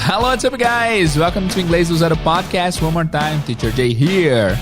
Hello, what's up, guys? Welcome to Inglês do Zero Podcast. One more time, Teacher Jay here.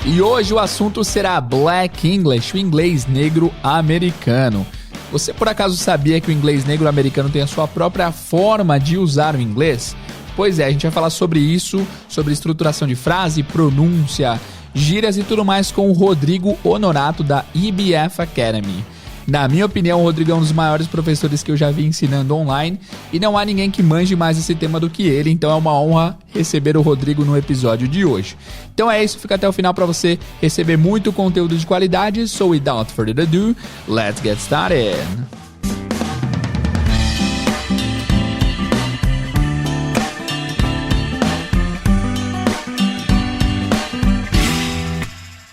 E hoje o assunto será Black English, o inglês negro americano. Você por acaso sabia que o inglês negro americano tem a sua própria forma de usar o inglês? Pois é, a gente vai falar sobre isso, sobre estruturação de frase, pronúncia, gírias e tudo mais com o Rodrigo Honorato da EBF Academy. Na minha opinião, o Rodrigo é um dos maiores professores que eu já vi ensinando online e não há ninguém que manje mais esse tema do que ele, então é uma honra receber o Rodrigo no episódio de hoje. Então é isso, fica até o final para você receber muito conteúdo de qualidade, so without further ado, let's get started!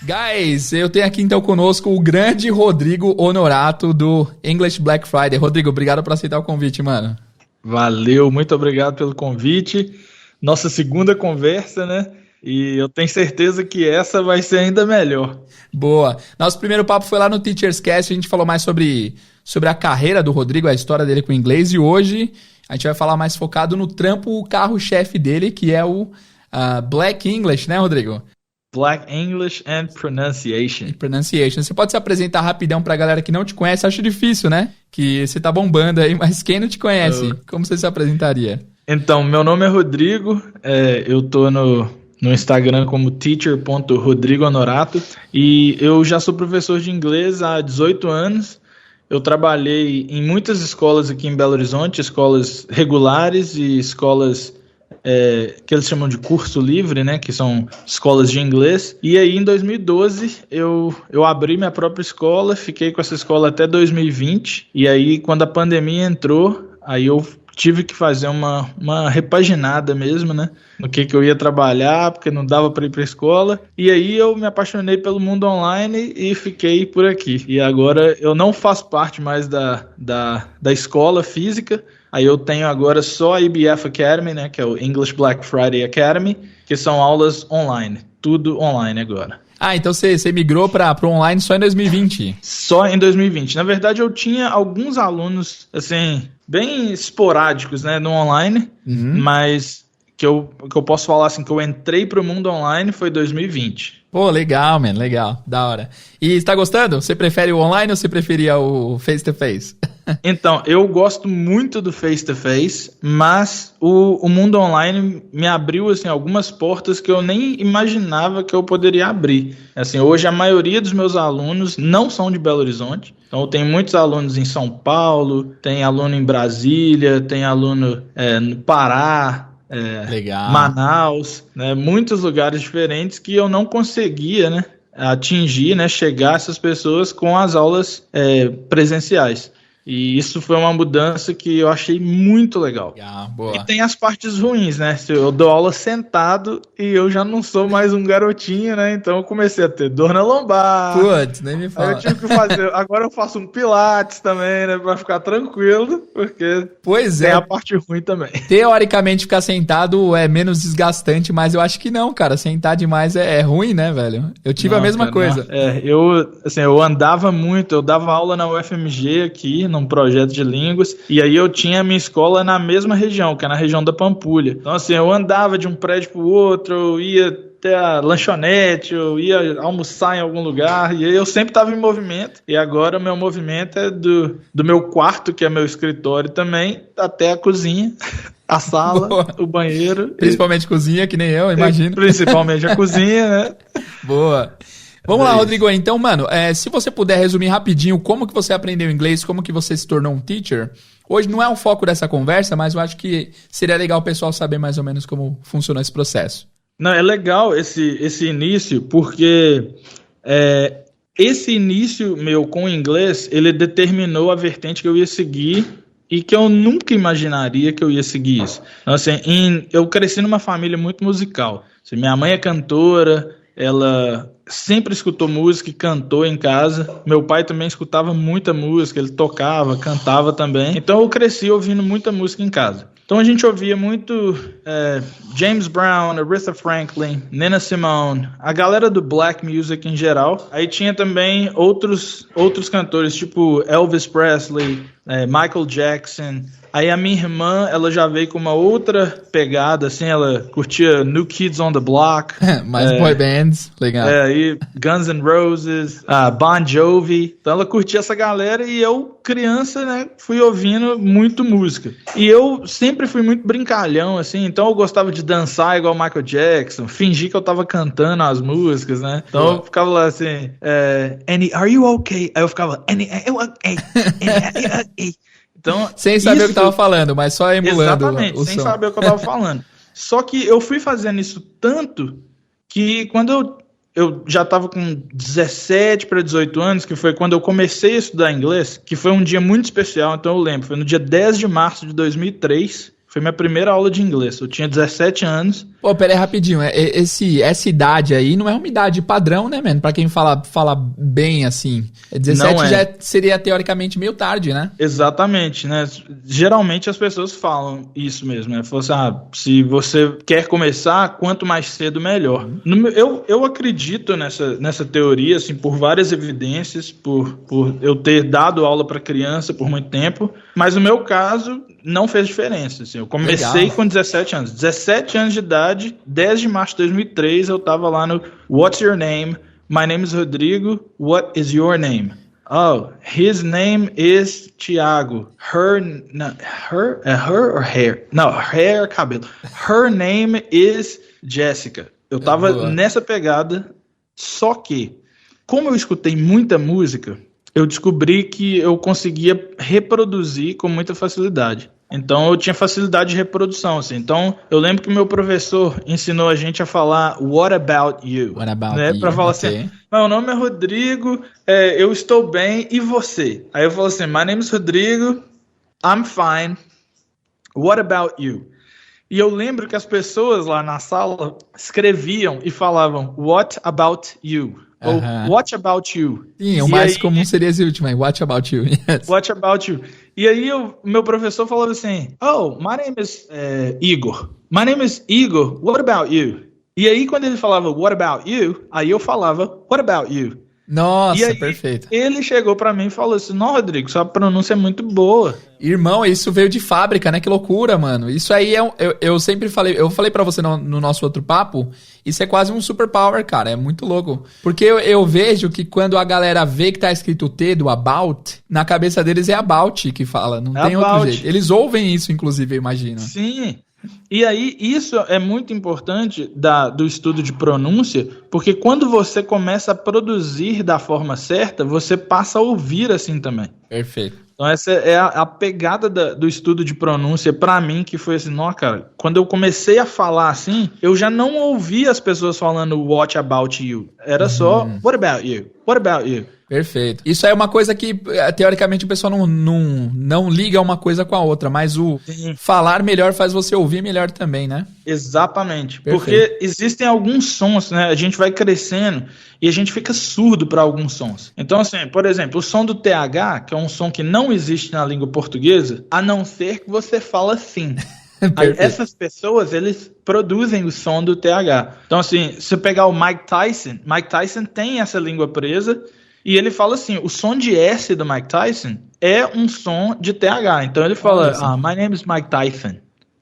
Guys, eu tenho aqui então conosco o grande Rodrigo Honorato do English Black Friday. Rodrigo, obrigado por aceitar o convite, mano. Valeu, muito obrigado pelo convite. Nossa segunda conversa, né? E eu tenho certeza que essa vai ser ainda melhor. Boa. Nosso primeiro papo foi lá no Teachers Cast, a gente falou mais sobre a carreira do Rodrigo, a história dele com o inglês, e hoje a gente vai falar mais focado no trampo, o carro-chefe dele, que é o Black English, né, Rodrigo? Black English and Pronunciation. Pronunciation. Você pode se apresentar rapidão pra galera que não te conhece? Acho difícil, né? Que você tá bombando aí, mas quem não te conhece? Como você se apresentaria? Então, meu nome é Rodrigo, eu tô no Instagram como teacher.rodrigohonorato e eu já sou professor de inglês há 18 anos. Eu trabalhei em muitas escolas aqui em Belo Horizonte, escolas regulares e escolas que eles chamam de curso livre, né, que são escolas de inglês. E aí em 2012 eu abri minha própria escola, fiquei com essa escola até 2020, e aí quando a pandemia entrou, aí eu tive que fazer uma repaginada mesmo, né, no que eu ia trabalhar, porque não dava para ir para a escola, e aí eu me apaixonei pelo mundo online e fiquei por aqui. E agora eu não faço parte mais da escola física. Aí eu tenho agora só a EBF Academy, né, que é o English Black Friday Academy, que são aulas online, tudo online agora. Ah, então você migrou para o online só em 2020? Só em 2020. Na verdade, eu tinha alguns alunos, assim, bem esporádicos, né, no online, mas que eu posso falar assim, que eu entrei pro mundo online foi 2020. Pô, legal, man, legal, da hora. E você tá gostando? Você prefere o online ou você preferia o face-to-face? Então, eu gosto muito do face-to-face, mas o mundo online me abriu assim, algumas portas que eu nem imaginava que eu poderia abrir. Assim, hoje a maioria dos meus alunos não são de Belo Horizonte, então eu tenho muitos alunos em São Paulo, tem aluno em Brasília, tem aluno no Pará, legal. Manaus, né, muitos lugares diferentes que eu não conseguia, né, atingir, né, chegar a essas pessoas com as aulas presenciais. E isso foi uma mudança que eu achei muito legal. Boa. E tem as partes ruins, né? Eu dou aula sentado e eu já não sou mais um garotinho, né? Então eu comecei a ter dor na lombar. Putz, nem me fala. Aí eu tive que fazer. Agora eu faço um pilates também, né? Pra ficar tranquilo, porque tem a parte ruim também. Teoricamente, ficar sentado é menos desgastante, mas eu acho que não, cara. Sentar demais é ruim, né, velho? Eu tive a mesma coisa. Eu andava muito, eu dava aula na UFMG aqui, num projeto de línguas, e aí eu tinha a minha escola na mesma região, que é na região da Pampulha. Então assim, eu andava de um prédio pro outro, eu ia até a lanchonete, eu ia almoçar em algum lugar, e aí eu sempre estava em movimento, e agora o meu movimento é do meu quarto, que é meu escritório também, até a cozinha, a sala, boa, o banheiro. Principalmente cozinha, que nem eu, imagino. Principalmente a cozinha, né? Boa. Vamos lá, Rodrigo. Então, mano, se você puder resumir rapidinho como que você aprendeu inglês, como que você se tornou um teacher. Hoje não é o foco dessa conversa, mas eu acho que seria legal o pessoal saber mais ou menos como funciona esse processo. Não, é legal esse início, porque esse início meu com o inglês, ele determinou a vertente que eu ia seguir e que eu nunca imaginaria que eu ia seguir isso. Então, assim, eu cresci numa família muito musical. Assim, minha mãe é cantora, ela sempre escutou música e cantou em casa. Meu pai também escutava muita música, ele tocava, cantava também. Então eu cresci ouvindo muita música em casa. Então a gente ouvia muito James Brown, Aretha Franklin, Nina Simone, a galera do black music em geral. Aí tinha também outros cantores, tipo Elvis Presley, Michael Jackson, Aí a minha irmã, ela já veio com uma outra pegada, assim, ela curtia New Kids on the Block. Mais boy bands, legal. Aí Guns N' Roses, Bon Jovi. Então ela curtia essa galera e eu, criança, né, fui ouvindo muito música. E eu sempre fui muito brincalhão, assim, então eu gostava de dançar igual Michael Jackson, fingir que eu tava cantando as músicas, né? Então eu ficava lá assim, Annie, are you okay? Aí eu ficava, Annie, okay. Então, sem saber o que tava falando, mas só emulando exatamente, o sem som. saber o que eu tava falando. Só que eu fui fazendo isso tanto que quando eu já tava com 17 para 18 anos, que foi quando eu comecei a estudar inglês, que foi um dia muito especial, então eu lembro, foi no dia 10 de março de 2003, foi minha primeira aula de inglês, eu tinha 17 anos. Pô, pera aí rapidinho, essa idade aí não é uma idade padrão, né, mano? Pra quem fala bem assim, 17 Não é. já seria teoricamente meio tarde, né? Exatamente, né? Geralmente as pessoas falam isso mesmo, né? Falam assim, se você quer começar, quanto mais cedo, melhor. Eu acredito nessa teoria, assim, por várias evidências, por eu ter dado aula para criança por muito tempo, mas no meu caso não fez diferença, assim. Eu comecei Legal. com 17 anos. 17 anos de idade, 10 de março de 2003, eu tava lá no What's Your Name? My name is Rodrigo. What is your name? Oh, his name is Thiago. Her or hair? No, hair, cabelo. Her name is Jessica. Eu tava nessa pegada, só que, como eu escutei muita música, eu descobri que eu conseguia reproduzir com muita facilidade. Então eu tinha facilidade de reprodução, assim. Então eu lembro que meu professor ensinou a gente a falar What about you? What about né? you? Pra falar Okay. assim, meu nome é Rodrigo, eu estou bem, e você? Aí eu falo assim, my name is Rodrigo, I'm fine, what about you? E eu lembro que as pessoas lá na sala escreviam e falavam What about you? Ou What about you? Sim, o mais comum seria esse último aí, What about you? Yes. What about you? E aí meu professor falava assim, oh, my name is Igor. My name is Igor, what about you? E aí quando ele falava What about you? Aí eu falava What about you? Nossa, e aí, perfeito. Ele chegou pra mim e falou assim, não, Rodrigo, sua pronúncia é muito boa. Irmão, isso veio de fábrica, né? Que loucura, mano. Isso aí eu sempre falei, eu falei pra você no nosso outro papo, isso é quase um superpower, cara, é muito louco. Porque eu vejo que quando a galera vê que tá escrito o T do about, na cabeça deles é about que fala, não tem outro jeito. Eles ouvem isso, inclusive, eu imagino. Sim. E aí, isso é muito importante do estudo de pronúncia, porque quando você começa a produzir da forma certa, você passa a ouvir assim também. Perfeito. Então essa é a pegada do estudo de pronúncia pra mim, que foi assim, não, cara, quando eu comecei a falar assim, eu já não ouvia as pessoas falando what about you, era só what about you, what about you. Perfeito. Isso é uma coisa que, teoricamente, o pessoal não liga uma coisa com a outra, mas o falar melhor faz você ouvir melhor também, né? Exatamente. Perfeito. Porque existem alguns sons, né? A gente vai crescendo e a gente fica surdo para alguns sons. Então, assim, por exemplo, o som do TH, que é um som que não existe na língua portuguesa, a não ser que você fala assim. Aí, essas pessoas, eles produzem o som do TH. Então, assim, se você pegar o Mike Tyson tem essa língua presa. E ele fala assim, o som de S do Mike Tyson é um som de TH. Então ele fala, my name is Mike Tyson.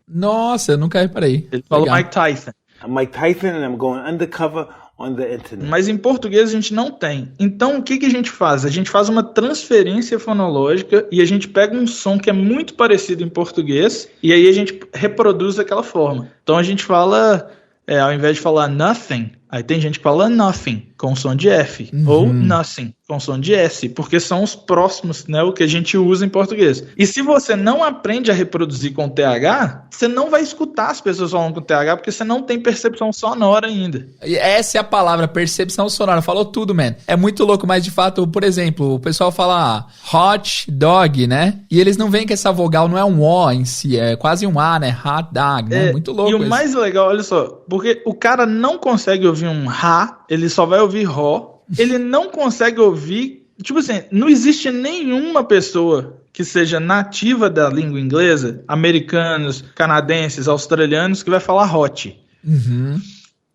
Nossa, eu nunca reparei. Ele fala Mike Tyson. I'm Mike Tyson and I'm going undercover on the internet. Mas em português a gente não tem. Então o que a gente faz? A gente faz uma transferência fonológica e a gente pega um som que é muito parecido em português e aí a gente reproduz daquela forma. Então a gente fala, ao invés de falar nothing, aí tem gente que fala nothing com som de F, ou nothing com som de S, porque são os próximos, né, o que a gente usa em português. E se você não aprende a reproduzir com TH, você não vai escutar as pessoas falando com TH, porque você não tem percepção sonora ainda. E essa é a palavra, percepção sonora. Falou tudo, man. É muito louco, mas de fato, por exemplo, o pessoal fala hot dog, né? E eles não veem que essa vogal não é um O em si, é quase um A, né? Hot dog, né? Muito louco. E o mais legal, olha só, porque o cara não consegue ouvir um Rá, ele só vai ouvir Ró. Ele não consegue ouvir, tipo assim, não existe nenhuma pessoa que seja nativa da língua inglesa, americanos, canadenses, australianos, que vai falar hot.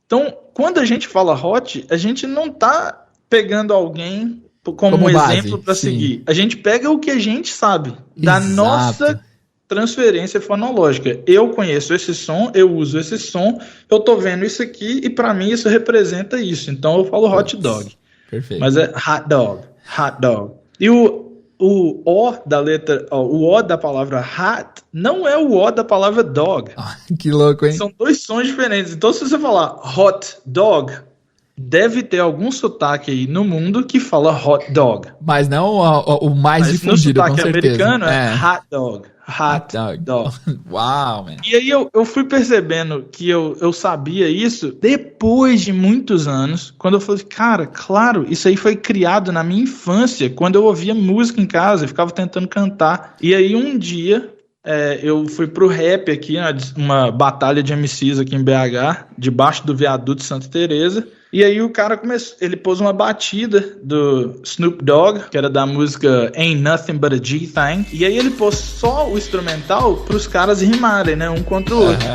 Então, quando a gente fala hot, a gente não tá pegando alguém como um exemplo para seguir. A gente pega o que a gente sabe, da nossa transferência fonológica. Eu conheço esse som, eu uso esse som, eu tô vendo isso aqui e para mim isso representa isso. Então eu falo hot dog. Perfeito. Mas é hot dog, hot dog. E o O da letra, o O da palavra hot não é o O da palavra dog. Que louco, hein? São dois sons diferentes. Então se você falar hot dog, deve ter algum sotaque aí no mundo que fala hot dog. Mas não o mais difundido, com certeza. No sotaque americano é hot dog. Hot dog. Uau, man. E aí eu fui percebendo que eu sabia isso depois de muitos anos, quando eu falei, cara, claro, isso aí foi criado na minha infância, quando eu ouvia música em casa, eu ficava tentando cantar. E aí um dia eu fui pro rap aqui, uma batalha de MCs aqui em BH, debaixo do viaduto de Santa Teresa. E aí o cara ele pôs uma batida do Snoop Dogg, que era da música Ain't Nothing But a G-Thing. E aí ele pôs só o instrumental pros caras rimarem, né? Um contra o outro.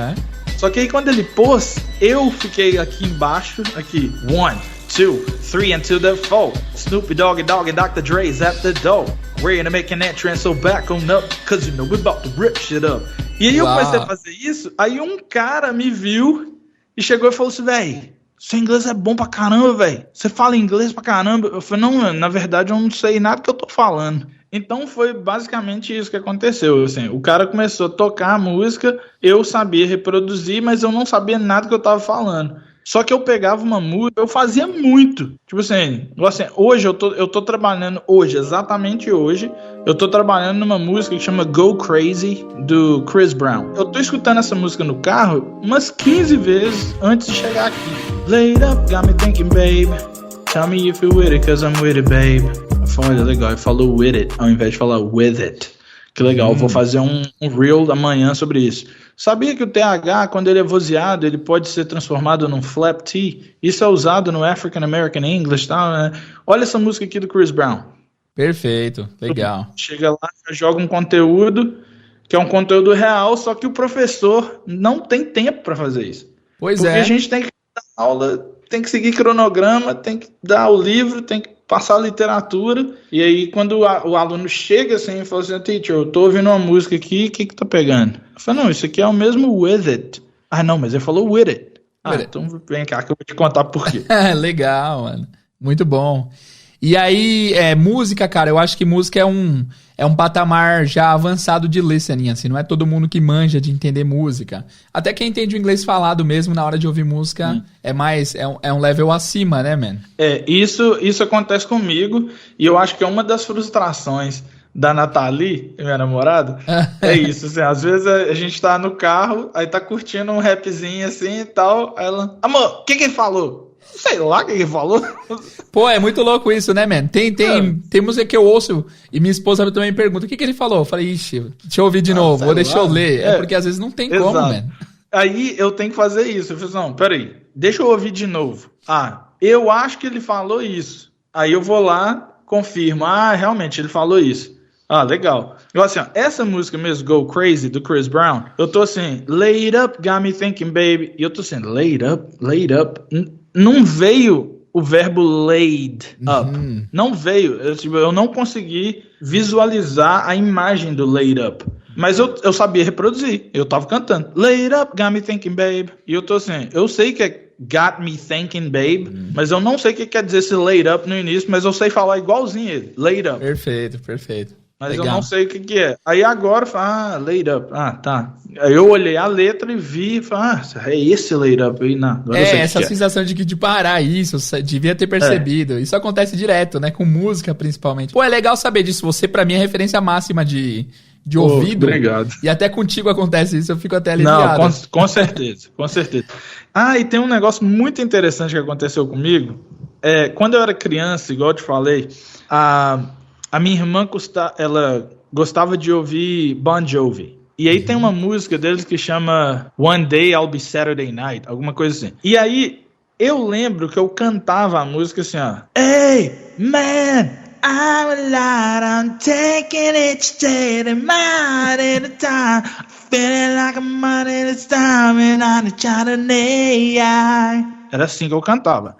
Só que aí quando ele pôs, eu fiquei aqui embaixo, aqui. 1, 2, 3 and to the 4. Snoop Dogg and Dr. Dre's at the door. We're gonna make an entrance, so back on up, cause you know we're about to rip shit up. E aí eu comecei a fazer isso, aí um cara me viu e chegou e falou assim, véi, seu inglês é bom pra caramba, velho. Você fala inglês pra caramba. Eu falei, não, na verdade eu não sei nada que eu tô falando. Então foi basicamente isso que aconteceu. Assim, o cara começou a tocar a música, eu sabia reproduzir, mas eu não sabia nada que eu tava falando. Só que eu pegava uma música, eu fazia muito. Tipo assim, hoje eu tô trabalhando, exatamente hoje, eu tô trabalhando numa música que chama Go Crazy, do Chris Brown. Eu tô escutando essa música no carro umas 15 vezes antes de chegar aqui. Laid up, got me thinking, babe. Tell me if you're with it, cause I'm with it, babe. Olha, legal, ele falou with it, ao invés de falar with it. Que legal, vou fazer um reel amanhã sobre isso. Sabia que o TH, quando ele é vozeado, ele pode ser transformado num flap T? Isso é usado no African American English, tá? Né? Olha essa música aqui do Chris Brown. Perfeito, legal. Chega lá, joga um conteúdo, que é um conteúdo real, só que o professor não tem tempo para fazer isso. Pois Porque a gente tem que dar aula, tem que seguir cronograma, tem que dar o livro, tem que passar a literatura, e aí quando o aluno chega assim e fala assim, teacher, eu tô ouvindo uma música aqui, o que tá pegando? Eu falo, não, isso aqui é o mesmo with it. Ah, não, mas ele falou with it. Então vem cá que eu vou te contar por quê. Legal, mano. Muito bom. E aí, música, cara, eu acho que música é um patamar já avançado de listening, assim, não é todo mundo que manja de entender música. Até quem entende o inglês falado mesmo, na hora de ouvir música, é um level acima, né, man? Isso acontece comigo, e eu acho que é uma das frustrações da Nathalie, minha namorada, é isso, assim, às vezes a gente tá no carro, aí tá curtindo um rapzinho assim e tal, aí ela, amor, o que ele falou? Sei lá o que ele falou. Pô, é muito louco isso, né, man? Tem música que eu ouço e minha esposa também me pergunta o que ele falou. Eu falei, ixi, deixa eu ouvir de novo, vou deixar eu ler. É porque às vezes não tem como, man. Aí eu tenho que fazer isso. Eu falei, não, peraí, deixa eu ouvir de novo. Eu acho que ele falou isso. Aí eu vou lá, confirmo. Realmente, ele falou isso. Legal. Eu assim, essa música mesmo, Go Crazy, do Chris Brown, eu tô assim, laid up, got me thinking, baby. E eu tô assim, laid up. Não veio o verbo laid up. Não veio. Eu não consegui visualizar a imagem do laid up. Mas eu sabia reproduzir. Eu tava cantando. Laid up, got me thinking, babe. E eu tô assim, eu sei que é got me thinking, babe, mas eu não sei o que quer dizer esse laid up no início, mas eu sei falar igualzinho ele. Laid up. Perfeito. Mas legal. Eu não sei o que é. Aí agora, laid up. Tá. Aí eu olhei a letra e vi, é esse laid up aí, não. Essa sensação de que de parar isso, você devia ter percebido. Isso acontece direto, né? Com música, principalmente. Pô, é legal saber disso. Você, pra mim, é referência máxima de ouvido. Obrigado. E até contigo acontece isso, eu fico até aliviado. Não, com certeza. E tem um negócio muito interessante que aconteceu comigo. Quando eu era criança, igual eu te falei, a minha irmã ela gostava de ouvir Bon Jovi. E aí tem uma música deles que chama One Day I'll Be Saturday Night, alguma coisa assim. E aí eu lembro que eu cantava a música assim, Hey, man, I'm alive, I'm taking each day, the night at a time, feeling like I'm out at a time, and I'm trying to lay. Era assim que eu cantava.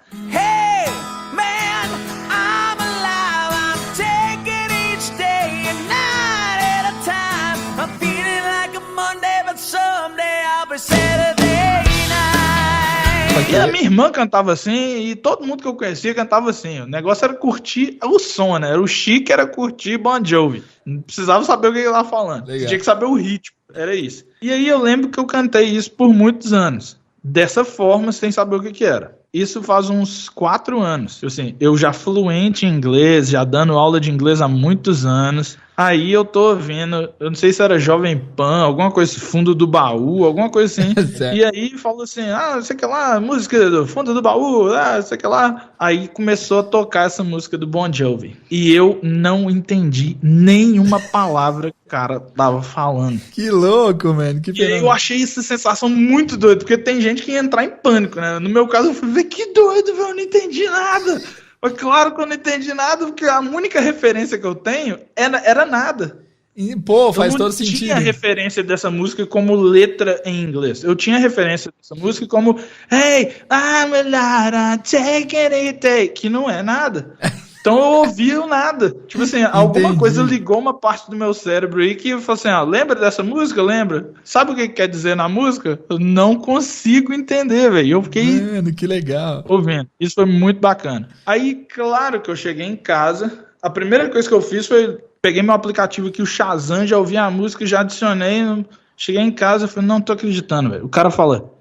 E a minha irmã cantava assim, e todo mundo que eu conhecia cantava assim. O negócio era curtir o som, né? Era o chique, era curtir Bon Jovi. Não precisava saber o que ele tava falando. Você tinha que saber o ritmo, era isso. E aí eu lembro que eu cantei isso por muitos anos. Dessa forma, sem saber o que era. Isso faz uns 4 anos. Assim, eu já fluente em inglês, já dando aula de inglês há muitos anos. Aí eu tô vendo, eu não sei se era Jovem Pan, alguma coisa, Fundo do Baú, alguma coisa assim. E aí falou assim, sei que lá, música do Fundo do Baú, sei que lá. Aí começou a tocar essa música do Bon Jovi. E eu não entendi nenhuma palavra que o cara tava falando. Que louco, mano. E aí eu achei essa sensação muito doida, porque tem gente que ia entrar em pânico, né? No meu caso eu falei, que doido, velho, eu não entendi nada. Mas claro que eu não entendi nada, porque a única referência que eu tenho era nada. E, pô, faz todo sentido. Eu não tinha referência dessa música como letra em inglês. Eu tinha referência dessa música como Hey, I'm a lot, take it, que não é nada. Então eu ouvi o nada. Tipo assim, alguma coisa ligou uma parte do meu cérebro aí que eu falei assim, lembra dessa música? Lembra? Sabe o que quer dizer na música? Eu não consigo entender, velho. Eu fiquei... Mano, que legal. Ouvindo. Isso foi muito bacana. Aí, claro que eu cheguei em casa, a primeira coisa que eu fiz foi, peguei meu aplicativo aqui, o Shazam, já ouvi a música, já adicionei, cheguei em casa e falei, não tô acreditando, velho. O cara fala,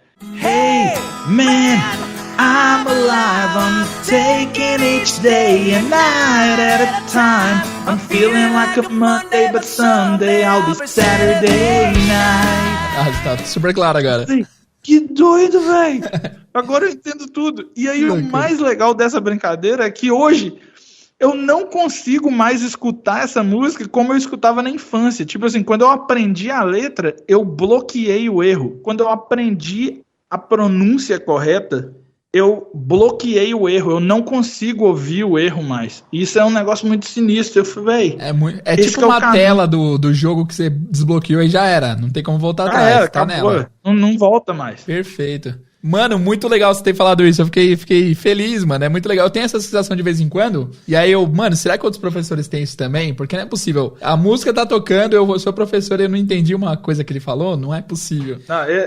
Hey, man, I'm alive, I'm taking each day and night at a time. I'm feeling like a Monday, but someday I'll be Saturday night. Tá super claro agora. Que doido, velho. Agora eu entendo tudo. E aí o mais legal dessa brincadeira é que hoje eu não consigo mais escutar essa música como eu escutava na infância. Tipo assim, quando eu aprendi a letra, eu bloqueei o erro. Quando eu aprendi a pronúncia correta, eu bloqueei o erro, eu não consigo ouvir o erro mais. Isso é um negócio muito sinistro. Eu falei, é tipo uma tela do jogo que você desbloqueou e já era. Não tem como voltar atrás. Acabou. Nela. Não volta mais. Perfeito. Mano, muito legal você ter falado isso. Eu fiquei feliz, mano. É muito legal. Eu tenho essa sensação de vez em quando. E aí mano, será que outros professores têm isso também? Porque não é possível. A música tá tocando, eu sou professor e eu não entendi uma coisa que ele falou. Não é possível.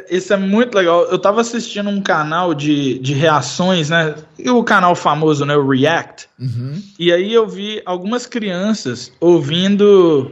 Isso é muito legal. Eu tava assistindo um canal de reações, né? E o canal famoso, né? O React. Uhum. E aí eu vi algumas crianças ouvindo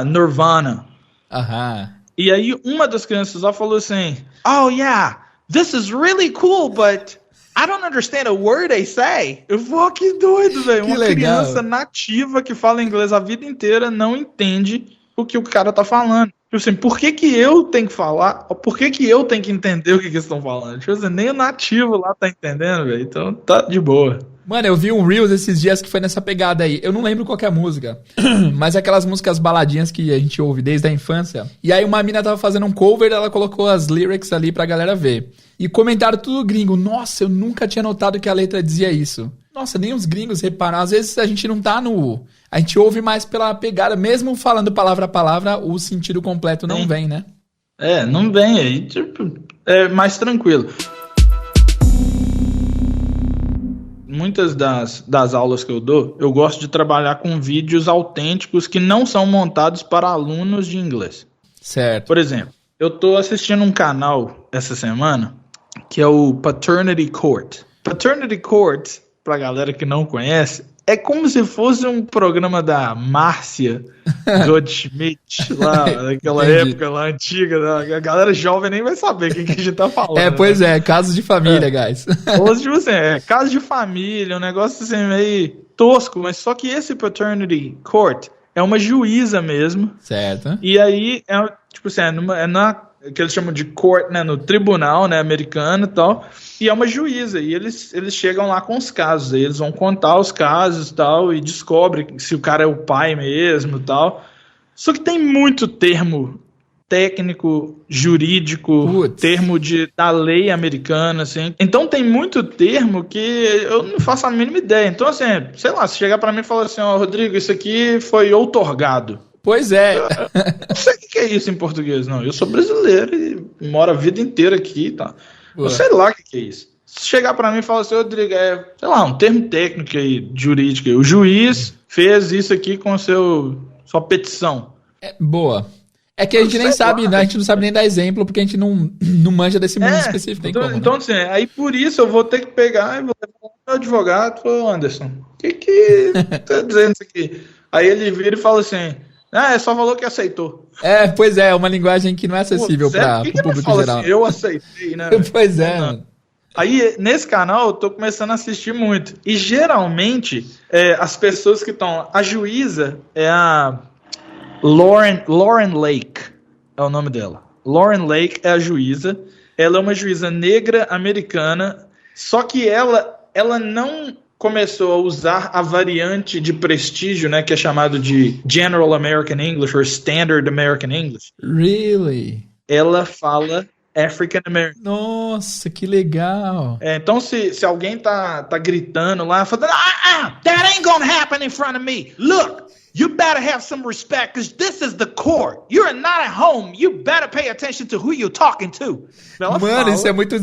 Nirvana. Aham. E aí uma das crianças lá falou assim, oh yeah, this is really cool, but I don't understand a word they say. Eu vou, que doido, velho. Uma criança nativa que fala inglês a vida inteira não entende o que o cara tá falando. Tipo assim, por que eu tenho que falar? Por que eu tenho que entender o que eles estão falando? Tipo assim, nem o nativo lá tá entendendo, velho. Então tá de boa. Mano, eu vi um Reels esses dias que foi nessa pegada aí. Eu não lembro qual que é a música, mas é aquelas músicas baladinhas que a gente ouve desde a infância. E aí uma mina tava fazendo um cover, ela colocou as lyrics ali pra galera ver. E comentaram tudo gringo. Nossa, eu nunca tinha notado que a letra dizia isso. Nossa, nem os gringos reparam. Às vezes a gente não tá no... A gente ouve mais pela pegada. Mesmo falando palavra a palavra, o sentido completo não vem, né? Não vem. Aí, tipo, é mais tranquilo. Muitas das aulas que eu dou, eu gosto de trabalhar com vídeos autênticos que não são montados para alunos de inglês. Certo. Por exemplo, eu tô assistindo um canal essa semana que é o Paternity Court. Paternity Court, pra galera que não conhece, é como se fosse um programa da Márcia Goldschmidt, lá, naquela época lá antiga. A galera jovem nem vai saber o que a gente tá falando. Pois é, casos de família, guys. Ou tipo assim, caso de família, um negócio assim meio tosco, mas só que esse Paternity Court é uma juíza mesmo. Certo. E aí, tipo assim, que eles chamam de court, né, no tribunal, né, americano e tal, e é uma juíza, e eles chegam lá com os casos, aí eles vão contar os casos e tal, e descobrem se o cara é o pai mesmo e tal. Só que tem muito termo técnico, jurídico, termo da lei americana, assim. Então tem muito termo que eu não faço a mínima ideia. Então, assim, sei lá, se chegar pra mim e falar assim, Rodrigo, isso aqui foi outorgado. Pois é. Eu não sei o que é isso em português, não. Eu sou brasileiro e moro a vida inteira aqui, tá? Eu sei lá o que é isso. Se chegar pra mim e falar assim, Rodrigo, sei lá, um termo técnico aí, jurídico aí. O juiz fez isso aqui com sua petição. Boa. É que a gente nem sabe, né? A gente não sabe nem dar exemplo, porque a gente não manja desse mundo específico, tem como, então né? assim, aí por isso eu vou ter que pegar e vou levar o meu advogado e falar, Anderson, o que tá dizendo isso aqui? Aí ele vira e fala assim, só falou que aceitou. Pois é uma linguagem que não é acessível para o público geral. Assim, eu aceitei, né? Pois é, mano. Aí, nesse canal, eu tô começando a assistir muito. E, geralmente, as pessoas que estão... A juíza é a Lauren Lake, é o nome dela. Lauren Lake é a juíza. Ela é uma juíza negra americana, só que ela não começou a usar a variante de prestígio, né, que é chamado de General American English ou Standard American English. Really? Ela fala African American. Nossa, que legal. Então, se alguém tá gritando lá, falando, that ain't gonna happen in front of me. Look, you better have some respect, because this is the court. You're not at home. You better pay attention to who you're talking to. Mano, isso é muito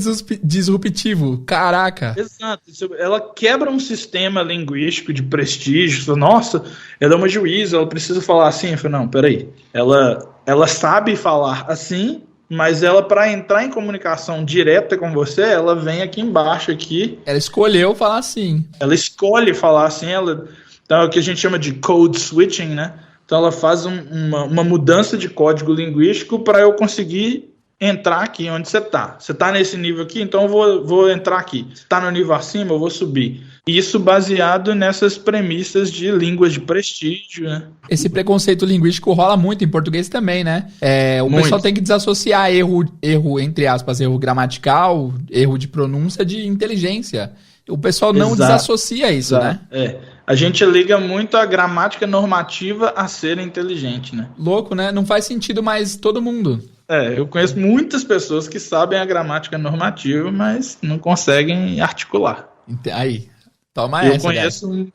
disruptivo. Caraca. Exato. Ela quebra um sistema linguístico de prestígio. Nossa, ela é uma juíza, ela precisa falar assim. Eu falo, não, peraí. Ela sabe falar assim, mas ela, para entrar em comunicação direta com você, ela vem aqui embaixo, aqui. Ela escolheu falar assim. Ela escolhe falar assim, então é o que a gente chama de code switching, né? Então ela faz uma mudança de código linguístico para eu conseguir entrar aqui onde você está. Você está nesse nível aqui, então eu vou entrar aqui. Você está no nível acima, eu vou subir. Isso baseado nessas premissas de línguas de prestígio, né? Esse preconceito linguístico rola muito em português também, né? Muito. Pessoal tem que desassociar erro, entre aspas, erro gramatical, erro de pronúncia de inteligência. O pessoal não desassocia isso, né? A gente liga muito a gramática normativa a ser inteligente, né? Louco, né? Não faz sentido mais todo mundo. Eu conheço muitas pessoas que sabem a gramática normativa, mas não conseguem articular. Aí, toma Eu essa, conheço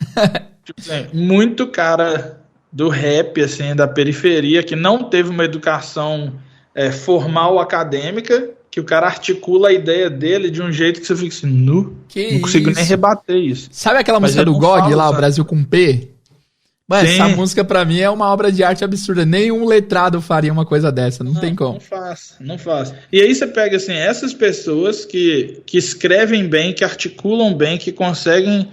muito cara do rap, assim, da periferia, que não teve uma educação formal acadêmica, que o cara articula a ideia dele de um jeito que você fica assim, não consigo nem rebater isso. Sabe aquela música do GOG lá, o Brasil com P? Mano, essa música pra mim é uma obra de arte absurda. Nenhum letrado faria uma coisa dessa, não tem como. Não faz. E aí você pega assim, essas pessoas que escrevem bem, que articulam bem, que conseguem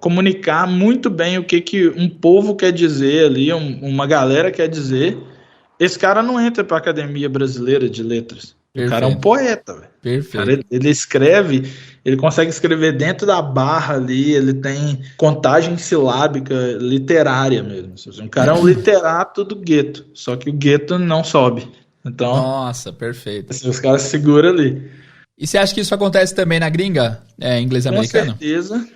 comunicar muito bem o que um povo quer dizer ali, uma galera quer dizer. Esse cara não entra pra Academia Brasileira de Letras. Perfeito. O cara é um poeta, velho. Perfeito. Cara, ele escreve, ele consegue escrever dentro da barra ali, ele tem contagem silábica literária mesmo. O cara é um literato do gueto, só que o gueto não sobe. Então, nossa, perfeito. Os caras seguram ali. E você acha que isso acontece também na gringa, inglês americano? Com certeza.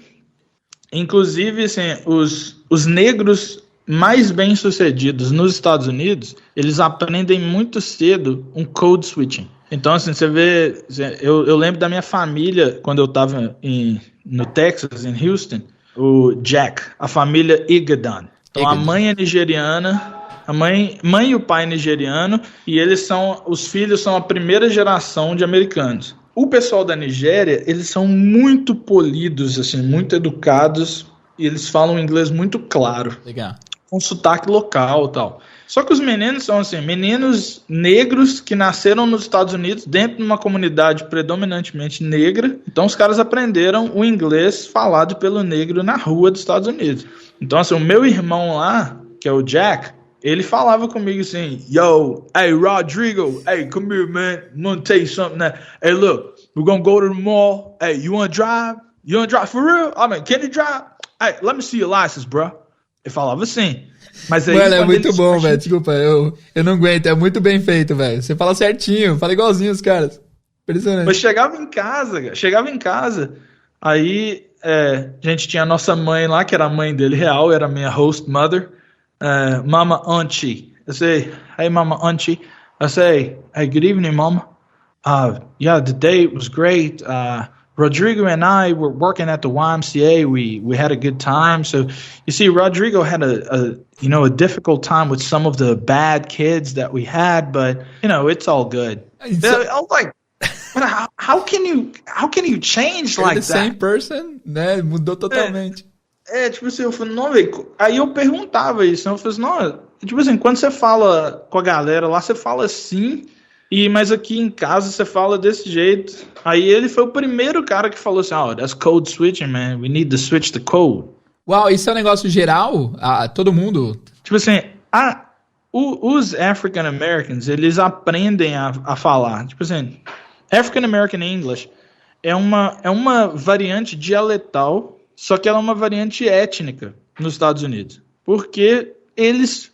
Inclusive, assim, os negros mais bem-sucedidos nos Estados Unidos, eles aprendem muito cedo um code switching. Então, assim, você vê... Eu lembro da minha família, quando eu estava no Texas, em Houston, o Jack, a família Igadan. Então, a mãe é nigeriana, a mãe e o pai é nigeriano, e os filhos são a primeira geração de americanos. O pessoal da Nigéria, eles são muito polidos, assim, muito educados, e eles falam inglês muito claro. Legal. Com sotaque local e tal. Só que os meninos são assim, meninos negros que nasceram nos Estados Unidos dentro de uma comunidade predominantemente negra. Então os caras aprenderam o inglês falado pelo negro na rua dos Estados Unidos. Então assim, o meu irmão lá, que é o Jack, ele falava comigo assim, yo, hey Rodrigo, hey, come here man, I'm gonna tell you something now. Hey look, we're gonna go to the mall. Hey, you wanna drive? You wanna drive for real? I mean, can you drive? Hey, let me see your license, bro. Ele falava assim. Mas aí, mano, é muito bom, velho. Desculpa, eu não aguento. É muito bem feito, velho. Você fala certinho, fala igualzinho os caras. Impressionante. Mas chegava em casa, aí a gente tinha a nossa mãe lá, que era a mãe dele real, era a minha host mother, Mama Auntie. I say, hey Mama Auntie. I say, hey, good evening, Mama. Yeah, the day was great. Rodrigo and I were working at the YMCA. We had a good time. So you see, Rodrigo had a difficult time with some of the bad kids that we had, but it's all good. I was like, how can you change like that? The same person, né? Mudou totalmente. Tipo assim, eu falei, não, velho. Aí eu perguntava isso, eu falei assim, não, tipo assim, quando você fala com a galera lá, você fala assim, mas aqui em casa você fala desse jeito. Aí ele foi o primeiro cara que falou assim, that's code switching, man. We need to switch the code. Uau, isso é um negócio geral? Todo mundo? Tipo assim, os African Americans, eles aprendem a falar. Tipo assim, African American English é uma variante dialetal, só que ela é uma variante étnica nos Estados Unidos. Porque eles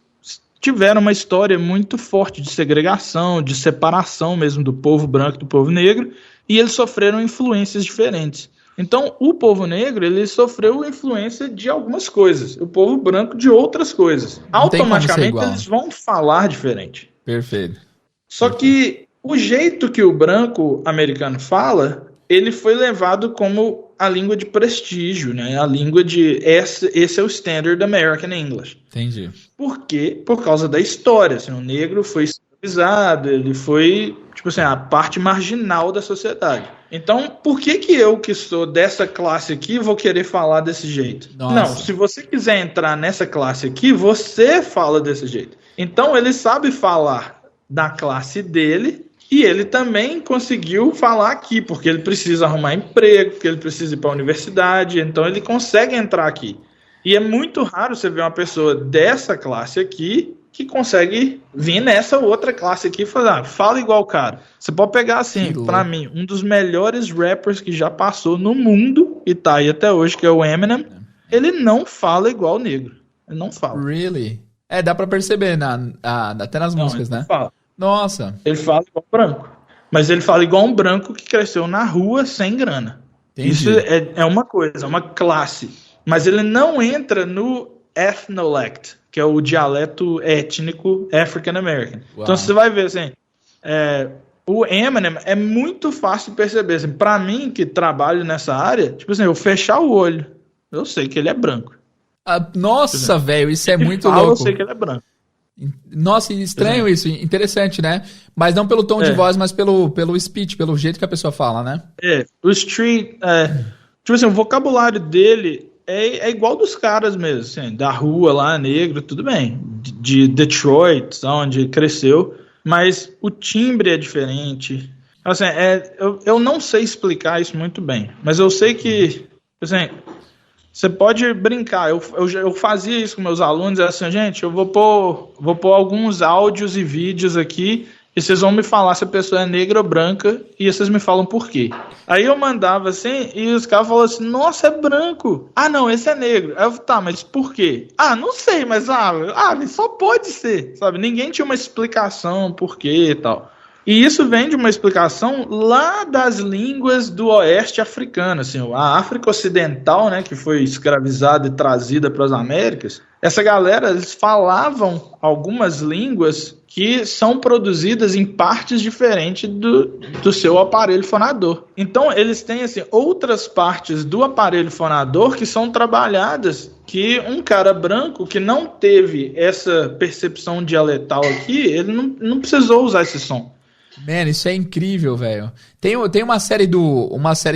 tiveram uma história muito forte de segregação, de separação mesmo do povo branco e do povo negro, e eles sofreram influências diferentes. Então, o povo negro, ele sofreu influência de algumas coisas, o povo branco de outras coisas. Automaticamente, eles vão falar diferente. Perfeito. Só que o jeito que o branco americano fala, ele foi levado como a língua de prestígio, né? A língua de... Esse é o Standard American English. Entendi. Por quê? Por causa da história. Assim, o negro foi escravizado, ele foi, tipo assim, a parte marginal da sociedade. Então, por que eu, que sou dessa classe aqui, vou querer falar desse jeito? Nossa. Não, se você quiser entrar nessa classe aqui, você fala desse jeito. Então, ele sabe falar da classe dele... E ele também conseguiu falar aqui, porque ele precisa arrumar emprego, porque ele precisa ir para a universidade, então ele consegue entrar aqui. E é muito raro você ver uma pessoa dessa classe aqui que consegue vir nessa outra classe aqui e falar, fala igual o cara. Você pode pegar assim, para mim, um dos melhores rappers que já passou no mundo, e tá aí até hoje, que é o Eminem, ele não fala igual o negro. Ele não fala. Really? Dá para perceber até nas músicas, né? Não fala. Nossa. Ele fala igual branco. Mas ele fala igual um branco que cresceu na rua sem grana. Entendi. Isso é uma coisa, é uma classe. Mas ele não entra no ethnolect, que é o dialeto étnico African American. Uau. Então você vai ver assim, o Eminem é muito fácil de perceber. Assim, pra mim, que trabalho nessa área, tipo assim, eu fechar o olho, eu sei que ele é branco. Nossa, velho, isso é muito louco. Eu sei que ele é branco. Nossa, estranho isso, interessante, né? Mas não pelo tom de voz, mas pelo speech, pelo jeito que a pessoa fala, né? O street, tipo assim, o vocabulário dele é igual dos caras mesmo, assim, da rua lá, negro, tudo bem, de Detroit, onde cresceu, mas o timbre é diferente. Assim, eu não sei explicar isso muito bem, mas eu sei que, assim, você pode brincar, eu fazia isso com meus alunos, assim, gente, eu vou pôr alguns áudios e vídeos aqui, e vocês vão me falar se a pessoa é negra ou branca, e vocês me falam por quê. Aí eu mandava assim, e os caras falavam assim, nossa, é branco. Ah, não, esse é negro. Aí eu, tá, mas por quê? Ah, não sei, mas só pode ser, sabe? Ninguém tinha uma explicação por quê e tal. E isso vem de uma explicação lá das línguas do oeste africano, assim, a África Ocidental, né, que foi escravizada e trazida para as Américas. Essa galera, eles falavam algumas línguas que são produzidas em partes diferentes do seu aparelho fonador. Então, eles têm assim, outras partes do aparelho fonador que são trabalhadas, que um cara branco que não teve essa percepção dialetal aqui, ele não precisou usar esse som. Mano, isso é incrível, velho. Tem uma série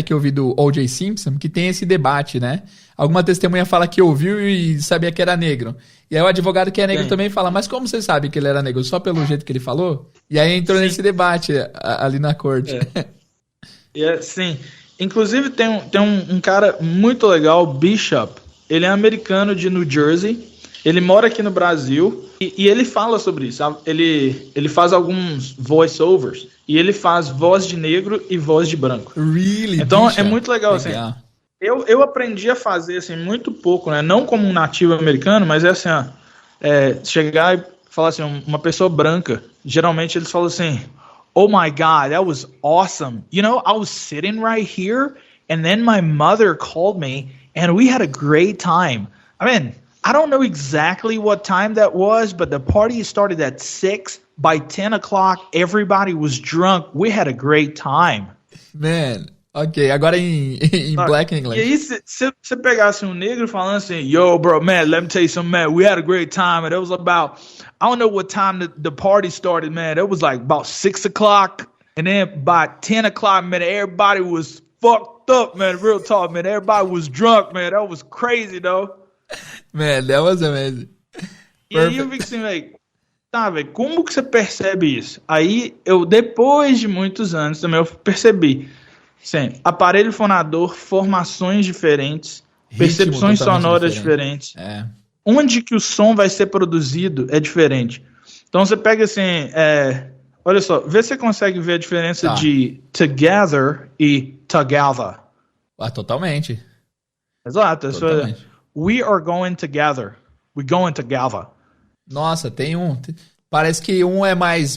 que eu vi do O.J. Simpson que tem esse debate, né? Alguma testemunha fala que ouviu e sabia que era negro. E aí o advogado que é negro também fala, mas como você sabe que ele era negro? Só pelo jeito que ele falou? E aí entrou nesse debate ali na corte. Sim. Inclusive tem um cara muito legal, Bishop. Ele é americano de New Jersey. Ele mora aqui no Brasil e ele fala sobre isso. Ele faz alguns voice-overs e ele faz voz de negro e voz de branco. Really? Então bicha, é muito legal, assim. Eu aprendi a fazer assim muito pouco, né? Não como um nativo americano, mas assim, chegar e falar assim, uma pessoa branca. Geralmente eles falam assim, oh my God, that was awesome. You know, I was sitting right here and then my mother called me and we had a great time. I mean, I don't know exactly what time that was, but the party started at 6. By 10 o'clock, everybody was drunk. We had a great time. Man, ok. Agora em Black English. E aí, se você pegasse um negro falando assim, yo, bro, man, let me tell you something, man. We had a great time. And it was about, I don't know what time the party started, man. It was like about 6 o'clock. And then by 10 o'clock, man, everybody was fucked up, man. Real talk, man. Everybody was drunk, man. That was crazy, though. Man, that was amazing. E aí eu fico assim, velho, tá, velho, como que você percebe isso? Aí eu, depois de muitos anos, também eu percebi. Assim, aparelho fonador, formações diferentes, percepções sonoras diferentes. Onde que o som vai ser produzido é diferente. Então você pega assim, olha só, vê se você consegue ver a diferença de together e together. Totalmente. Exato. Totalmente. We are going together. We're going together. Nossa, tem um... Parece que um é mais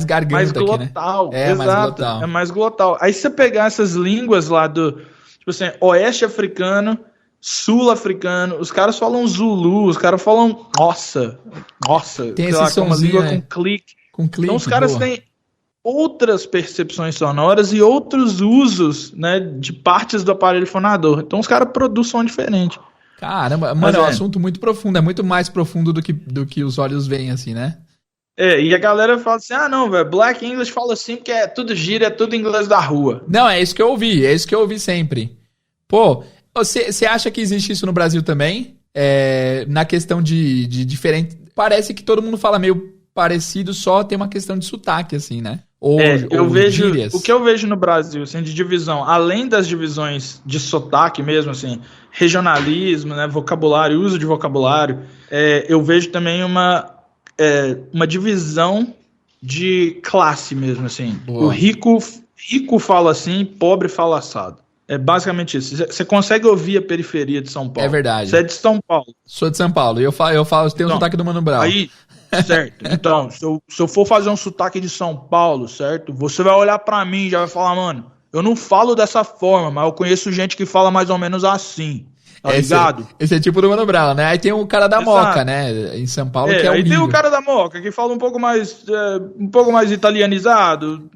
garganta mais glotal, aqui, né? Exato, mais glotal. É mais glotal. Aí se você pegar essas línguas lá do, tipo assim, oeste africano, sul-africano, os caras falam Zulu, os caras falam nossa, tem esse somzinho, uma língua com clique. Então os caras têm outras percepções sonoras e outros usos, né, de partes do aparelho fonador. Então os caras produzem som diferente. Caramba, mano, é um assunto muito profundo, é muito mais profundo do que os olhos veem, assim, né? E a galera fala assim, não, velho, Black English fala assim porque é tudo gíria, é tudo inglês da rua. Não, é isso que eu ouvi sempre. Pô, você acha que existe isso no Brasil também? Na questão de diferente... Parece que todo mundo fala meio parecido, só tem uma questão de sotaque, assim, né? Ou vejo gírias. O que eu vejo no Brasil, assim, de divisão, além das divisões de sotaque mesmo, assim, regionalismo, né, vocabulário, uso de vocabulário, eu vejo também uma divisão de classe mesmo, assim. Boa. O rico fala assim, pobre fala assado. É basicamente isso. Você consegue ouvir a periferia de São Paulo. É verdade. Você é de São Paulo. Sou de São Paulo. E eu falo, tem um sotaque do Mano Brown. Aí, certo. Então, se eu for fazer um sotaque de São Paulo, certo? Você vai olhar pra mim e já vai falar, mano, eu não falo dessa forma, mas eu conheço gente que fala mais ou menos assim. Tá ligado? Esse é tipo do Mano Brown, né? Aí tem o cara da Moca, né? Em São Paulo, que é aí horrível. Tem o cara da Moca, que fala um pouco mais italianizado,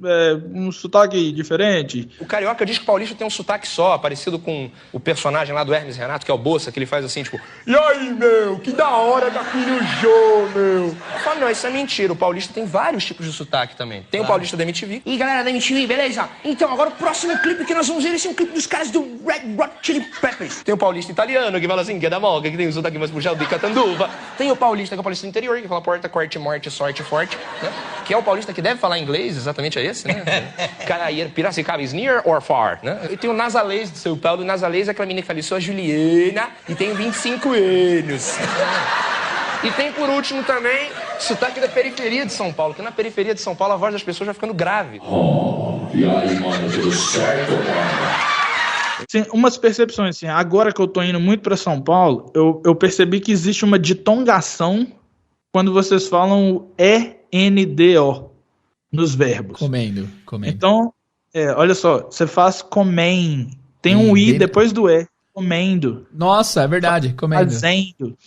um sotaque diferente. O carioca diz que o paulista tem um sotaque só, parecido com o personagem lá do Hermes Renato, que é o Bolsa, que ele faz assim, tipo, e aí, meu, que da hora daqui no show, meu. Eu falo, não, isso é mentira, o paulista tem vários tipos de sotaque também. Tem o paulista da MTV. E galera da MTV, beleza? Então, agora o próximo clipe que nós vamos ver é um clipe dos caras do Red Hot Chili Peppers. Tem o paulista italiano, que fala assim, que é da Moca, que tem o sotaque mais puxado de Catanduva. Tem o paulista, que é o paulista do interior, que fala porta, corte, morte, sorte, forte, né? Que é o paulista que deve falar inglês, exatamente é esse, né? Piracicaba is near or far, né? E tem o nasalês de São Paulo. O nasalês é aquela menina que fala, eu sou a Juliana e tenho 25 anos. E tem, por último, também, sotaque da periferia de São Paulo, que na periferia de São Paulo a voz das pessoas vai ficando grave. E aí, mano, tudo certo, mano? Assim, umas percepções, assim, agora que eu tô indo muito para São Paulo, eu percebi que existe uma ditongação quando vocês falam o ENDO nos verbos. Comendo. Então, olha só, você faz comem, tem um I depois do E, comendo. Nossa, é verdade, comendo. Fazendo.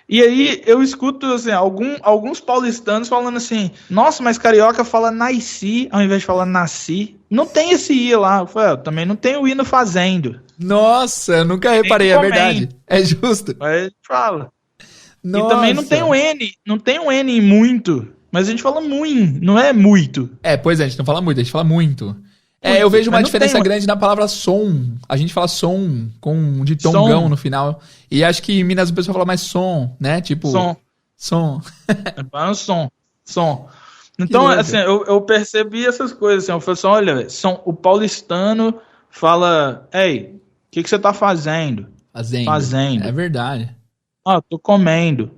E aí eu escuto assim, alguns paulistanos falando assim, nossa, mas carioca fala nasci ao invés de falar nasci. Não tem esse I lá. Eu falei, também não tem o I no fazendo. Nossa, eu nunca reparei, é verdade. É justo. Mas fala. Nossa. E também não tem o N, em muito, mas a gente fala muito, não é muito. Pois é, a gente não fala muito, a gente fala muito. Eu vejo uma diferença grande na palavra som. A gente fala som com um ditongão no final. E acho que em Minas o pessoal fala mais som, né? Tipo... Som. Som. Então, assim, eu percebi essas coisas. Assim, eu falei assim, olha, o paulistano fala, ei, o que você tá fazendo? Fazendo. É verdade. Tô comendo.